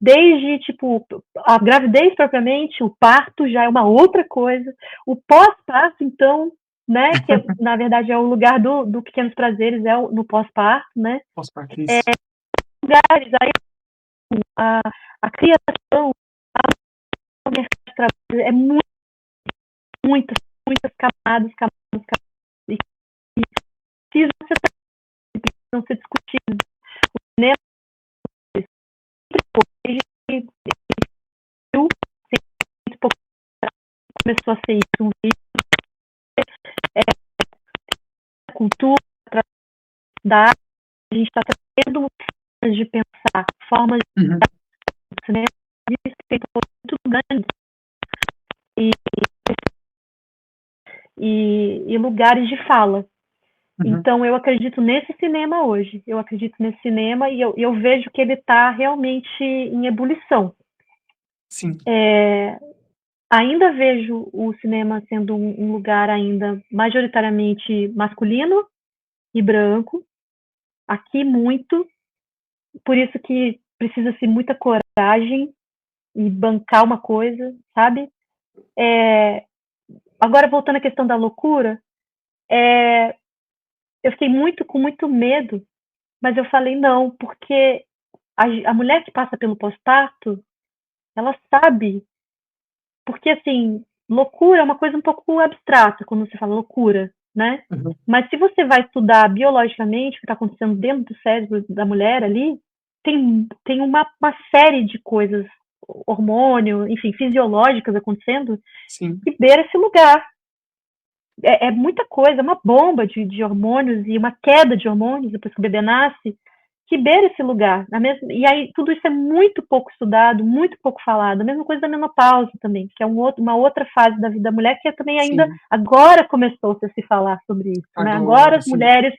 Desde, tipo, a gravidez propriamente, o parto já é uma outra coisa, o pós-parto, então, né? Que na verdade é o lugar do Pequenos Prazeres, no pós-parto, né? Pós-parto, isso. Lugares, aí a, a criação, o mercado de trabalho é muitas, muitas camadas, e precisam ser discutidas. O cinema desde muito pouco começou a ser isso, cultura, da arte, a gente está trazendo formas de pensar, formas Uhum. de cinema, muito grandes, e, e lugares de fala. Uhum. Então, eu acredito nesse cinema hoje. Eu acredito nesse cinema e eu vejo que ele está realmente em ebulição. Sim. Ainda vejo o cinema sendo um lugar ainda majoritariamente masculino e branco. Aqui, muito. Por isso que precisa-se muita coragem e bancar uma coisa, sabe? Agora, voltando à questão da loucura, eu fiquei com muito medo, mas eu falei não, porque a mulher que passa pelo pós-parto, ela sabe. Porque, assim, loucura é uma coisa um pouco abstrata quando você fala loucura, né? Uhum. Mas se você vai estudar biologicamente o que está acontecendo dentro do cérebro da mulher ali, tem uma série de coisas, hormônio, enfim, fisiológicas acontecendo, Sim. que beira esse lugar. É muita coisa, é uma bomba de hormônios e uma queda de hormônios depois que o bebê nasce, que beira esse lugar. E aí tudo isso é muito pouco estudado, muito pouco falado. A mesma coisa da menopausa também, que é uma outra fase da vida da mulher que também ainda Sim. agora começou-se a se falar sobre isso. Né? Agora Agora, as sim. mulheres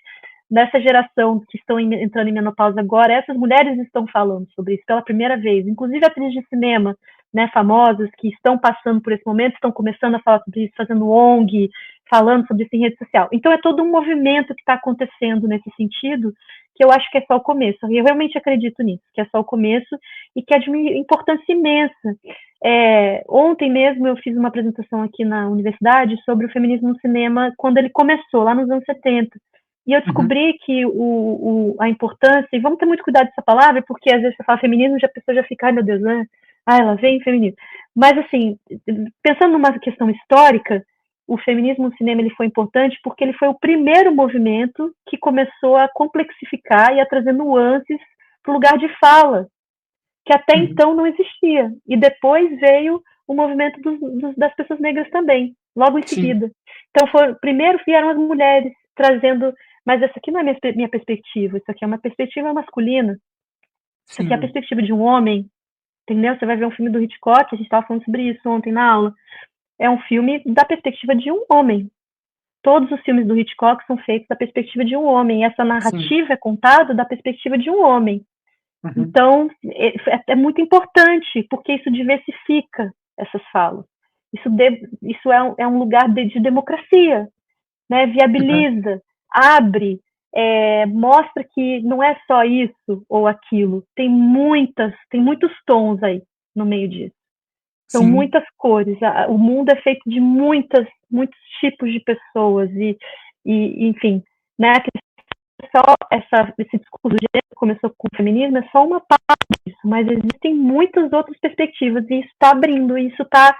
nessa geração que estão entrando em menopausa agora, essas mulheres estão falando sobre isso pela primeira vez. Inclusive atrizes de cinema, né, famosas que estão passando por esse momento, estão começando a falar sobre isso, fazendo ONG, falando sobre isso em rede social. Então é todo um movimento que está acontecendo nesse sentido, que eu acho que é só o começo. E eu realmente acredito nisso, que é só o começo e que é de uma importância imensa. Ontem mesmo eu fiz uma apresentação aqui na universidade sobre o feminismo no cinema quando ele começou, lá nos anos 70. E eu Uhum. descobri que a importância, e vamos ter muito cuidado dessa palavra, porque às vezes você fala feminismo e a pessoa já fica, ai meu Deus, né? Ah, ela vem feminismo. Mas, assim, pensando numa questão histórica, o feminismo no cinema ele foi importante porque ele foi o primeiro movimento que começou a complexificar e a trazer nuances para o lugar de fala, que até uhum, então não existia. E depois veio o movimento das pessoas negras também, logo em sim, seguida. Então, primeiro vieram as mulheres trazendo, mas essa aqui não é minha perspectiva, isso aqui é uma perspectiva masculina, isso aqui é a sim, perspectiva de um homem, entendeu? Você vai ver um filme do Hitchcock, a gente estava falando sobre isso ontem na aula, é um filme da perspectiva de um homem. Todos os filmes do Hitchcock são feitos da perspectiva de um homem, e essa sim, narrativa é contada da perspectiva de um homem. uhum, Então, é muito importante, porque isso diversifica essas falas. Isso é um lugar de democracia, né? uhum, Viabiliza, abre, mostra que não é só isso ou aquilo. Tem muitos tons aí no meio disso. São sim, muitas cores. O mundo é feito de muitos tipos de pessoas e enfim, né? Esse discurso de gênero que começou com o feminismo é só uma parte disso, mas existem muitas outras perspectivas e isso está abrindo, e isso está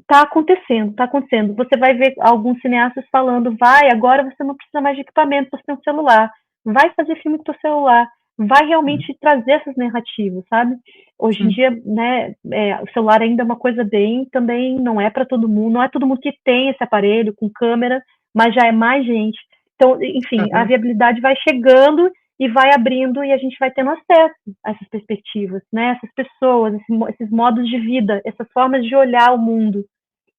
acontecendo, está acontecendo. Você vai ver alguns cineastas falando, agora você não precisa mais de equipamento, você tem um celular, vai fazer filme com o celular, vai uhum, realmente trazer essas narrativas, sabe? Hoje em sim, dia, né, o celular ainda é uma coisa bem, também não é para todo mundo, não é todo mundo que tem esse aparelho com câmera, mas já é mais gente. Então, enfim, a uhum, viabilidade vai chegando e vai abrindo e a gente vai tendo acesso a essas perspectivas, né? Essas pessoas, esses modos de vida, essas formas de olhar o mundo.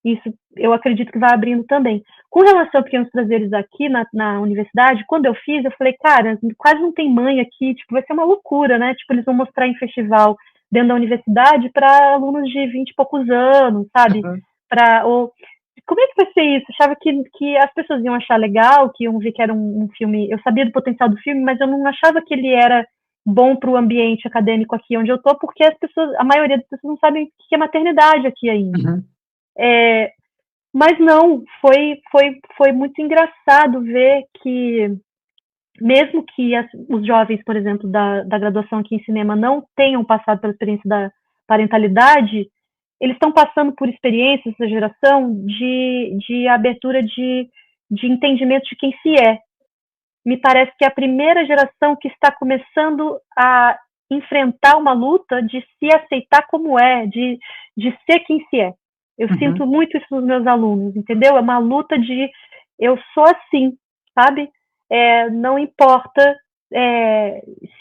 Isso eu acredito que vai abrindo também. Com relação a pequenos prazeres aqui na universidade, quando eu fiz, eu falei, cara, quase não tem mãe aqui, tipo, vai ser uma loucura, né? Tipo, eles vão mostrar em festival dentro da universidade para alunos de 20 e poucos anos, sabe? uhum, Ou como é que vai ser isso? Eu achava que as pessoas iam achar legal, que iam ver que era um filme. Eu sabia do potencial do filme, mas eu não achava que ele era bom para o ambiente acadêmico aqui onde eu estou, porque a maioria das pessoas não sabem o que é maternidade aqui ainda. uhum, É, mas não, foi muito engraçado ver que, mesmo que os jovens, por exemplo, da graduação aqui em cinema não tenham passado pela experiência da parentalidade, eles estão passando por experiências, essa geração, de abertura de entendimento de quem se é. Me parece que é a primeira geração que está começando a enfrentar uma luta de se aceitar como é, de ser quem se é. Eu sinto uhum, muito isso nos meus alunos, entendeu? É uma luta de eu sou assim, sabe? Não importa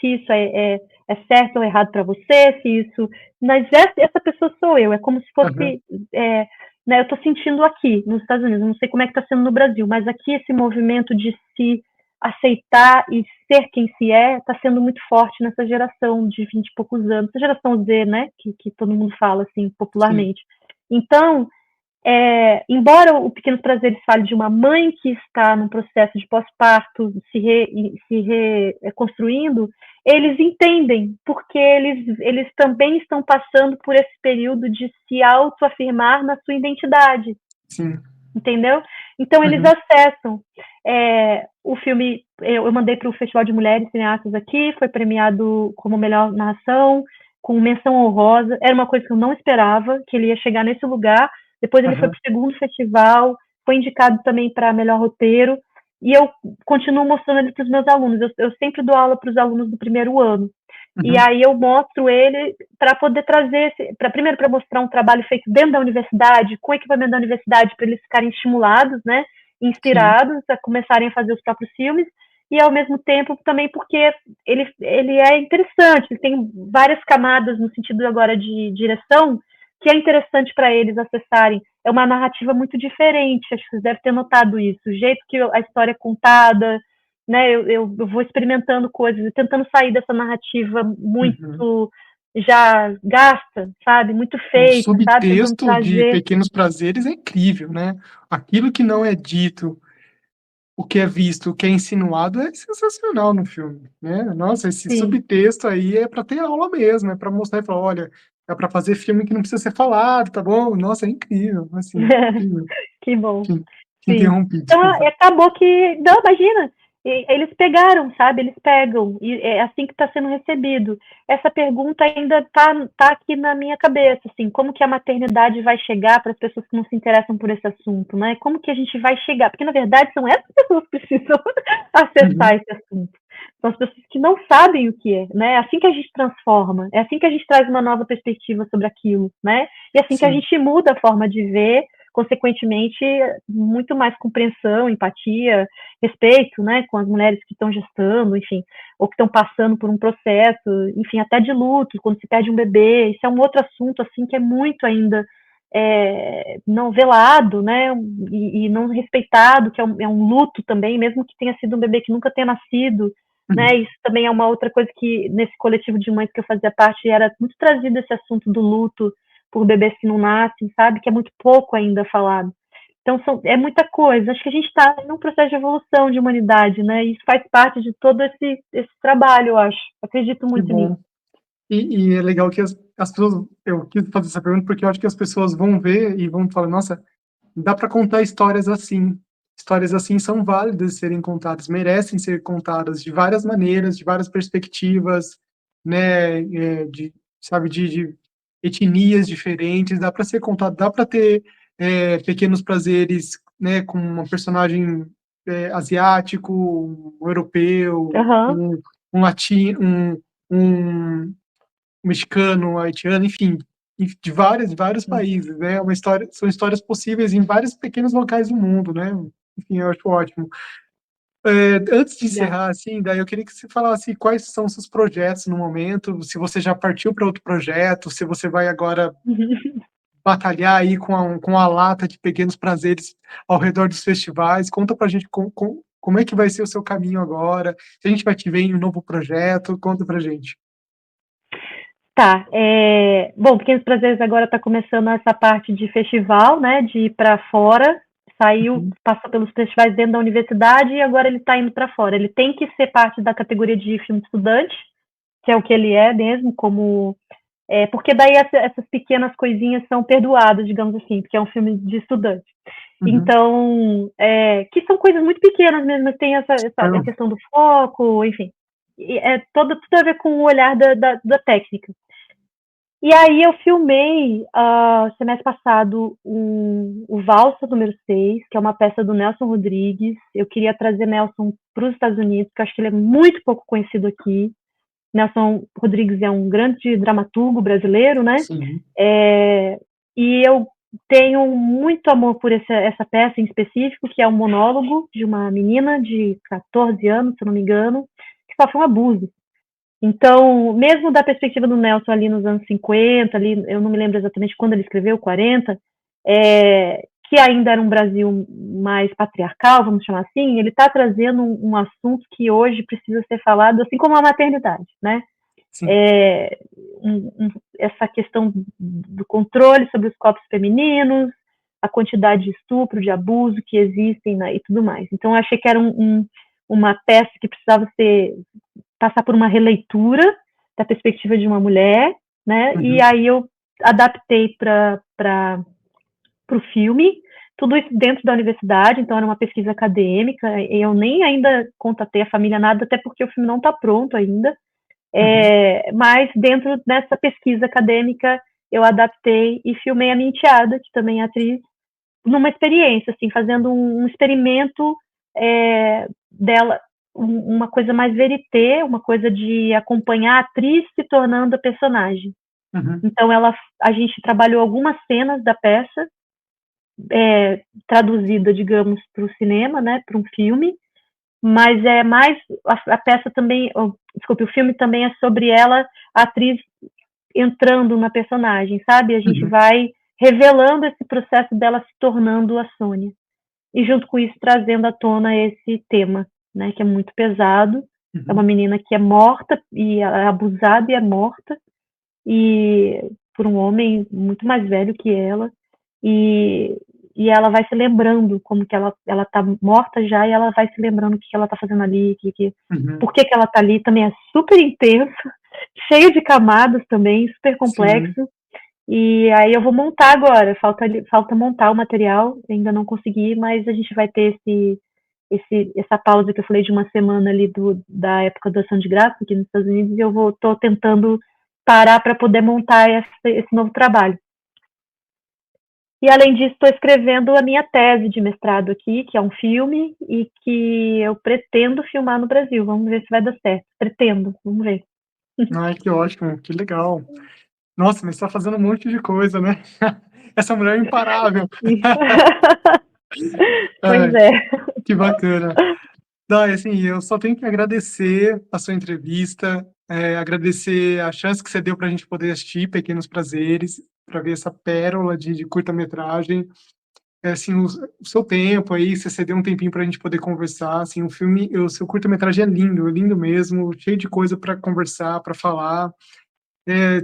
se isso é certo ou errado para você, se isso. Mas essa pessoa sou eu, é como se uhum, fosse. Né, eu estou sentindo aqui nos Estados Unidos, não sei como é que está sendo no Brasil, mas aqui esse movimento de se aceitar e ser quem se é está sendo muito forte nessa geração de 20 e poucos anos, essa geração Z, né, que todo mundo fala assim sim, popularmente. Então, embora o Pequenos Prazeres fale de uma mãe que está num processo de pós-parto se reconstruindo, eles entendem, porque eles também estão passando por esse período de se autoafirmar na sua identidade, sim, entendeu? Então eles uhum, acessam. O filme eu mandei para o Festival de Mulheres Cineastas aqui, foi premiado como melhor narração, com menção honrosa. Era uma coisa que eu não esperava, que ele ia chegar nesse lugar. Depois ele foi uhum, para o segundo festival, foi indicado também para melhor roteiro. E eu continuo mostrando ele para os meus alunos. Eu sempre dou aula para os alunos do primeiro ano. E uhum, aí eu mostro ele para poder trazer, primeiro para mostrar um trabalho feito dentro da universidade, com equipamento da universidade, para eles ficarem estimulados, né, sim, inspirados a começarem a fazer os próprios filmes, e ao mesmo tempo também porque ele é interessante, ele tem várias camadas no sentido agora de direção, que é interessante para eles acessarem. É uma narrativa muito diferente, acho que vocês devem ter notado isso, o jeito que a história é contada, né? Eu vou experimentando coisas e tentando sair dessa narrativa uhum. muito já gasta, sabe? Muito O feita, sabe? Tentando subtexto de trazer. Pequenos Prazeres é incrível, né? Aquilo que não é dito, o que é visto, o que é insinuado é sensacional no filme, né? Nossa, esse Sim. subtexto aí é para ter aula mesmo, é para mostrar e falar, olha, é para fazer filme que não precisa ser falado, tá bom? Nossa, é incrível, assim, incrível. Que bom. Te, te Sim. interrompi, Então, desculpa. acabou que. Não, imagina. eles pegaram, sabe? Eles pegam, e é assim que está sendo recebido. Essa pergunta ainda tá aqui na minha cabeça, assim, como que a maternidade vai chegar para as pessoas que não se interessam por esse assunto, né? Como que a gente vai chegar? Porque, na verdade, são essas pessoas que precisam acessar Uhum. esse assunto. São as pessoas que não sabem o que é, né? É assim que a gente transforma, é assim que a gente traz uma nova perspectiva sobre aquilo, né? E é assim que a Sim. gente muda a forma de ver, consequentemente, muito mais compreensão, empatia, respeito, né, com as mulheres que estão gestando, enfim, ou que estão passando por um processo, enfim, até de luto, quando se perde um bebê. Isso é um outro assunto, assim, que é muito ainda não velado, né, e não respeitado, que é um luto também, mesmo que tenha sido um bebê que nunca tenha nascido, né, Uhum. isso também é uma outra coisa que, nesse coletivo de mães que eu fazia parte, era muito trazido esse assunto do luto por bebês que não nascem, sabe, que é muito pouco ainda falado. Então, é muita coisa. Acho que a gente está num processo de evolução de humanidade, né? E isso faz parte de todo esse trabalho, eu acho. Acredito Que muito nisso. bom. E é legal que as pessoas, eu quis fazer essa pergunta porque eu acho que as pessoas vão ver e vão falar, nossa, dá para contar histórias assim. Histórias assim são válidas de serem contadas, merecem ser contadas de várias maneiras, de várias perspectivas, né, de, sabe, de etnias diferentes, dá para ser contado, dá para ter pequenos prazeres, né, com uma personagem asiático, um europeu, Aham. um latino, um mexicano, haitiano, enfim, de vários países, né? Uma história, são histórias possíveis em vários pequenos locais do mundo, né? Enfim, eu acho ótimo. Antes de Já. encerrar, assim, daí eu queria que você falasse quais são os seus projetos no momento, se você já partiu para outro projeto, se você vai agora batalhar aí com a lata de pequenos prazeres ao redor dos festivais. Conta pra gente como é que vai ser o seu caminho agora, se a gente vai te ver em um novo projeto, conta pra gente. Tá. Bom, Pequenos Prazeres agora está começando essa parte de festival, né? De ir para fora. Saiu, Uhum, passou pelos festivais dentro da universidade e agora ele está indo para fora. Ele tem que ser parte da categoria de filme de estudante, que é o que ele é mesmo, como porque daí essas pequenas coisinhas são perdoadas, digamos assim, porque é um filme de estudante. uhum. Então, que são coisas muito pequenas mesmo, mas tem essa a questão do foco, enfim. Tudo a ver com o olhar da técnica. E aí eu filmei, semestre passado, o Valsa número 6, que é uma peça do Nelson Rodrigues. Eu queria trazer Nelson para os Estados Unidos, porque eu acho que ele é muito pouco conhecido aqui. Nelson Rodrigues é um grande dramaturgo brasileiro, né? Sim. E eu tenho muito amor por essa peça em específico, que é um monólogo de uma menina de 14 anos, se eu não me engano, que sofre um abuso. Então, mesmo da perspectiva do Nelson ali nos anos 50, ali, eu não me lembro exatamente quando ele escreveu, 40, que ainda era um Brasil mais patriarcal, vamos chamar assim, ele está trazendo um assunto que hoje precisa ser falado, assim como a maternidade, né? Sim. É, essa questão do controle sobre os corpos femininos, a quantidade de estupro, de abuso que existem, né, e tudo mais. Então, eu achei que era uma peça que precisava passar por uma releitura da perspectiva de uma mulher, né? E Uhum, aí eu adaptei para o filme, tudo isso dentro da universidade, então era uma pesquisa acadêmica. Eu nem ainda contatei a família nada, até porque o filme não está pronto ainda. uhum, Mas dentro dessa pesquisa acadêmica eu adaptei e filmei a minha enteada, que também é atriz, numa experiência, assim, fazendo um experimento dela, uma coisa mais verité, uma coisa de acompanhar a atriz se tornando a personagem. uhum, Então a gente trabalhou algumas cenas da peça, traduzida, digamos, para o cinema, né, para um filme, mas é mais a peça também, desculpe, o filme também é sobre ela, a atriz entrando na personagem, sabe? A gente uhum, vai revelando esse processo dela se tornando a Sônia. E junto com isso trazendo à tona esse tema, né, que é muito pesado. É uma uhum, menina que é morta e é abusada e é morta e por um homem muito mais velho que ela e e ela vai se lembrando como que ela tá morta já e ela vai se lembrando o que ela tá fazendo ali, uhum. por que ela tá ali, também é super intenso, cheio de camadas também, super Sim. complexo. E aí eu vou montar agora, falta montar o material, ainda não consegui, mas a gente vai ter essa pausa que eu falei de uma semana ali da época da ação de graça aqui nos Estados Unidos, e eu estou tentando parar para poder montar esse novo trabalho. E, além disso, estou escrevendo a minha tese de mestrado aqui, que é um filme, e que eu pretendo filmar no Brasil. Vamos ver se vai dar certo. Pretendo, vamos ver. Ai, que ótimo, que legal. Nossa, mas você tá fazendo um monte de coisa, né? Essa mulher é imparável. Pois Ai, é. que bacana. Dai, assim, eu só tenho que agradecer a sua entrevista, agradecer a chance que você deu para a gente poder assistir Pequenos Prazeres, para ver essa pérola de curta-metragem. Assim, o seu tempo aí, você cedeu um tempinho para a gente poder conversar. Assim, o seu curta-metragem é lindo mesmo, cheio de coisa para conversar, para falar.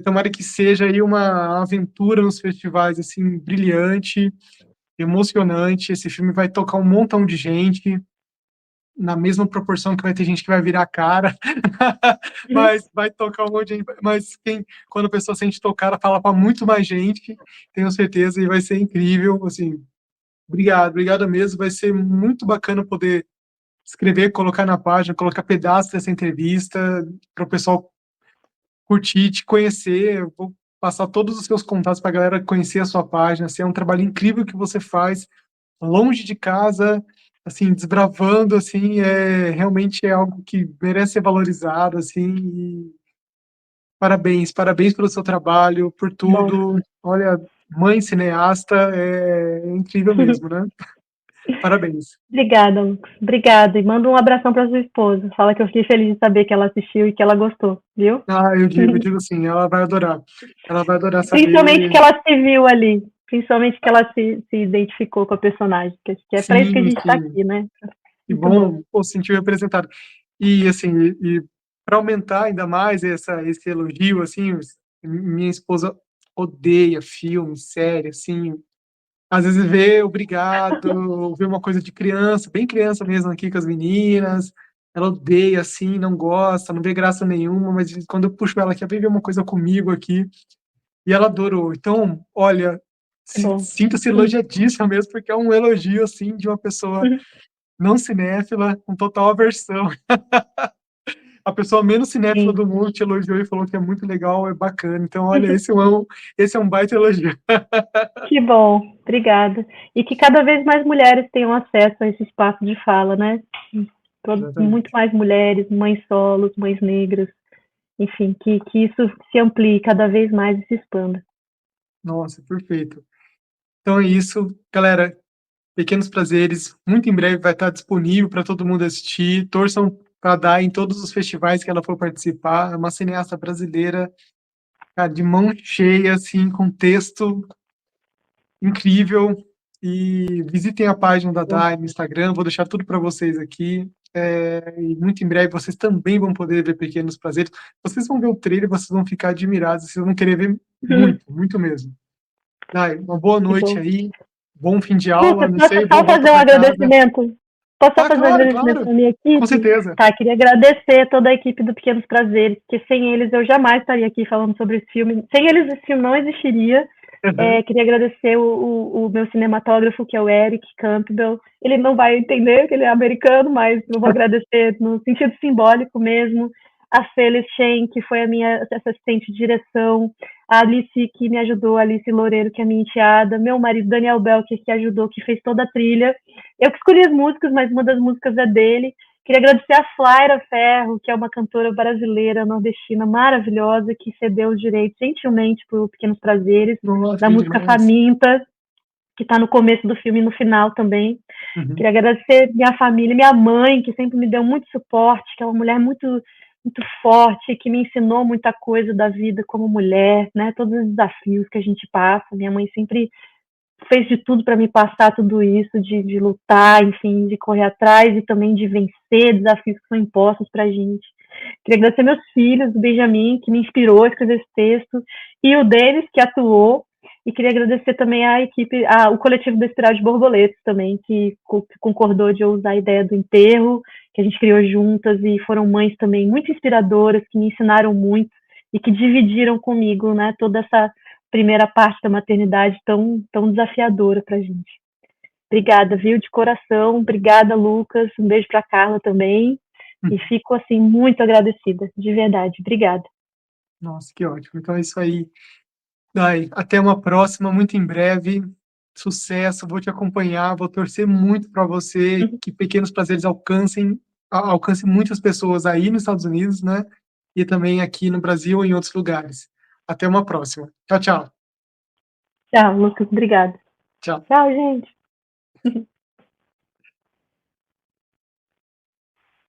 Tomara que seja aí uma aventura nos festivais, assim, brilhante, emocionante. Esse filme vai tocar um montão de gente, na mesma proporção que vai ter gente que vai virar a cara, mas vai tocar um monte de gente. Mas quando a pessoa sente tocar, ela fala para muito mais gente, tenho certeza, e vai ser incrível. Assim, obrigado mesmo. Vai ser muito bacana poder escrever, colocar na página, colocar pedaços dessa entrevista para o pessoal curtir, te conhecer. Eu vou passar todos os seus contatos para a galera conhecer a sua página. Assim, é um trabalho incrível que você faz, longe de casa, assim, desbravando, assim, realmente é algo que merece ser valorizado, assim, e parabéns pelo seu trabalho, por Bom, tudo. Olha, mãe cineasta é incrível mesmo, né? Parabéns. obrigada, Lucas. Obrigada. E manda um abração para sua esposa. Fala que eu fiquei feliz de saber que ela assistiu e que ela gostou, viu? Ah, eu digo sim, ela vai adorar Principalmente saber. que ela se viu ali. Principalmente que ela se identificou com a personagem. Que é para isso que a Sim, gente está sim, aqui, né? que Muito bom. bom, pô, se sentir representado. E, assim, para aumentar ainda mais esse elogio, assim, minha esposa odeia filme, série, assim, às vezes vê obrigado, vê uma coisa de criança, bem criança mesmo aqui com as meninas, ela odeia, assim, não gosta, não vê graça nenhuma, mas quando eu puxo ela aqui, vem ver uma coisa comigo aqui, e ela adorou. Então, olha, Que bom. sinta-se elogiadíssima mesmo, porque é um elogio, assim, de uma pessoa não cinéfila, com total aversão. A pessoa menos cinéfila Sim. do mundo te elogiou e falou que é muito legal, é bacana. Então, olha, esse é um baita elogio. Que bom. Obrigada. E que cada vez mais mulheres tenham acesso a esse espaço de fala, né? Muito Exatamente. mais mulheres, mães solos, mães negras, enfim, que isso se amplie cada vez mais e se expanda. Nossa, perfeito. Então é isso, galera. Pequenos Prazeres, muito em breve vai estar disponível para todo mundo assistir. Torçam para dar em todos os festivais que ela for participar. É uma cineasta brasileira, cara, de mão cheia, assim, com texto incrível. E visitem a página da Bom. Dai no Instagram, vou deixar tudo para vocês aqui. E muito em breve vocês também vão poder ver Pequenos Prazeres. Vocês vão ver o trailer, vocês vão ficar admirados, vocês vão querer ver muito, muito mesmo. Dai, uma boa Que noite bom. aí, bom fim de aula, Lucas, não posso sei, só boa volta fazer um para casa. agradecimento? Posso só Ah, fazer um claro, agradecimento claro, para minha com equipe? certeza. Tá, queria agradecer toda a equipe do Pequenos Prazeres, porque sem eles eu jamais estaria aqui falando sobre esse filme. Sem eles esse filme não existiria. Uhum. Queria agradecer o meu cinematógrafo, que é o Eric Campbell. Ele não vai entender que ele é americano, mas eu vou agradecer no sentido simbólico mesmo. A Felice Chen, que foi a minha assistente de direção. A Alice, que me ajudou, a Alice Loureiro, que é minha enteada. Meu marido, Daniel Belcher, que ajudou, que fez toda a trilha. Eu que escolhi as músicas, mas uma das músicas é dele. Queria agradecer a Flaira Ferro, que é uma cantora brasileira, nordestina, maravilhosa, que cedeu os direitos gentilmente para o Pequenos Prazeres, Nossa, da que música demais. Faminta, que está no começo do filme e no final também. Uhum. Queria agradecer minha família, minha mãe, que sempre me deu muito suporte, que é uma mulher muito forte, que me ensinou muita coisa da vida como mulher, né? Todos os desafios que a gente passa. Minha mãe sempre fez de tudo para me passar tudo isso, de lutar, enfim, de correr atrás e também de vencer desafios que são impostos para a gente. Queria agradecer meus filhos, o Benjamin, que me inspirou a escrever esse texto, e o Denis, que atuou, e queria agradecer também a equipe, o coletivo da Espiral de Borboletas também, que concordou de eu usar a ideia do enterro, que a gente criou juntas, e foram mães também muito inspiradoras, que me ensinaram muito, e que dividiram comigo, né, toda essa primeira parte da maternidade tão desafiadora para a gente. Obrigada, viu, de coração. Obrigada, Lucas. Um beijo para Carla também. E fico, assim, muito agradecida, de verdade. Obrigada. Nossa, que ótimo. Então é isso aí. Dai, até uma próxima, muito em breve. Sucesso, vou te acompanhar, vou torcer muito para você, que Pequenos Prazeres alcance muitas pessoas aí nos Estados Unidos, né? E também aqui no Brasil e em outros lugares. Até uma próxima. Tchau, tchau. Tchau, Lucas. Obrigada. Tchau. Tchau, gente.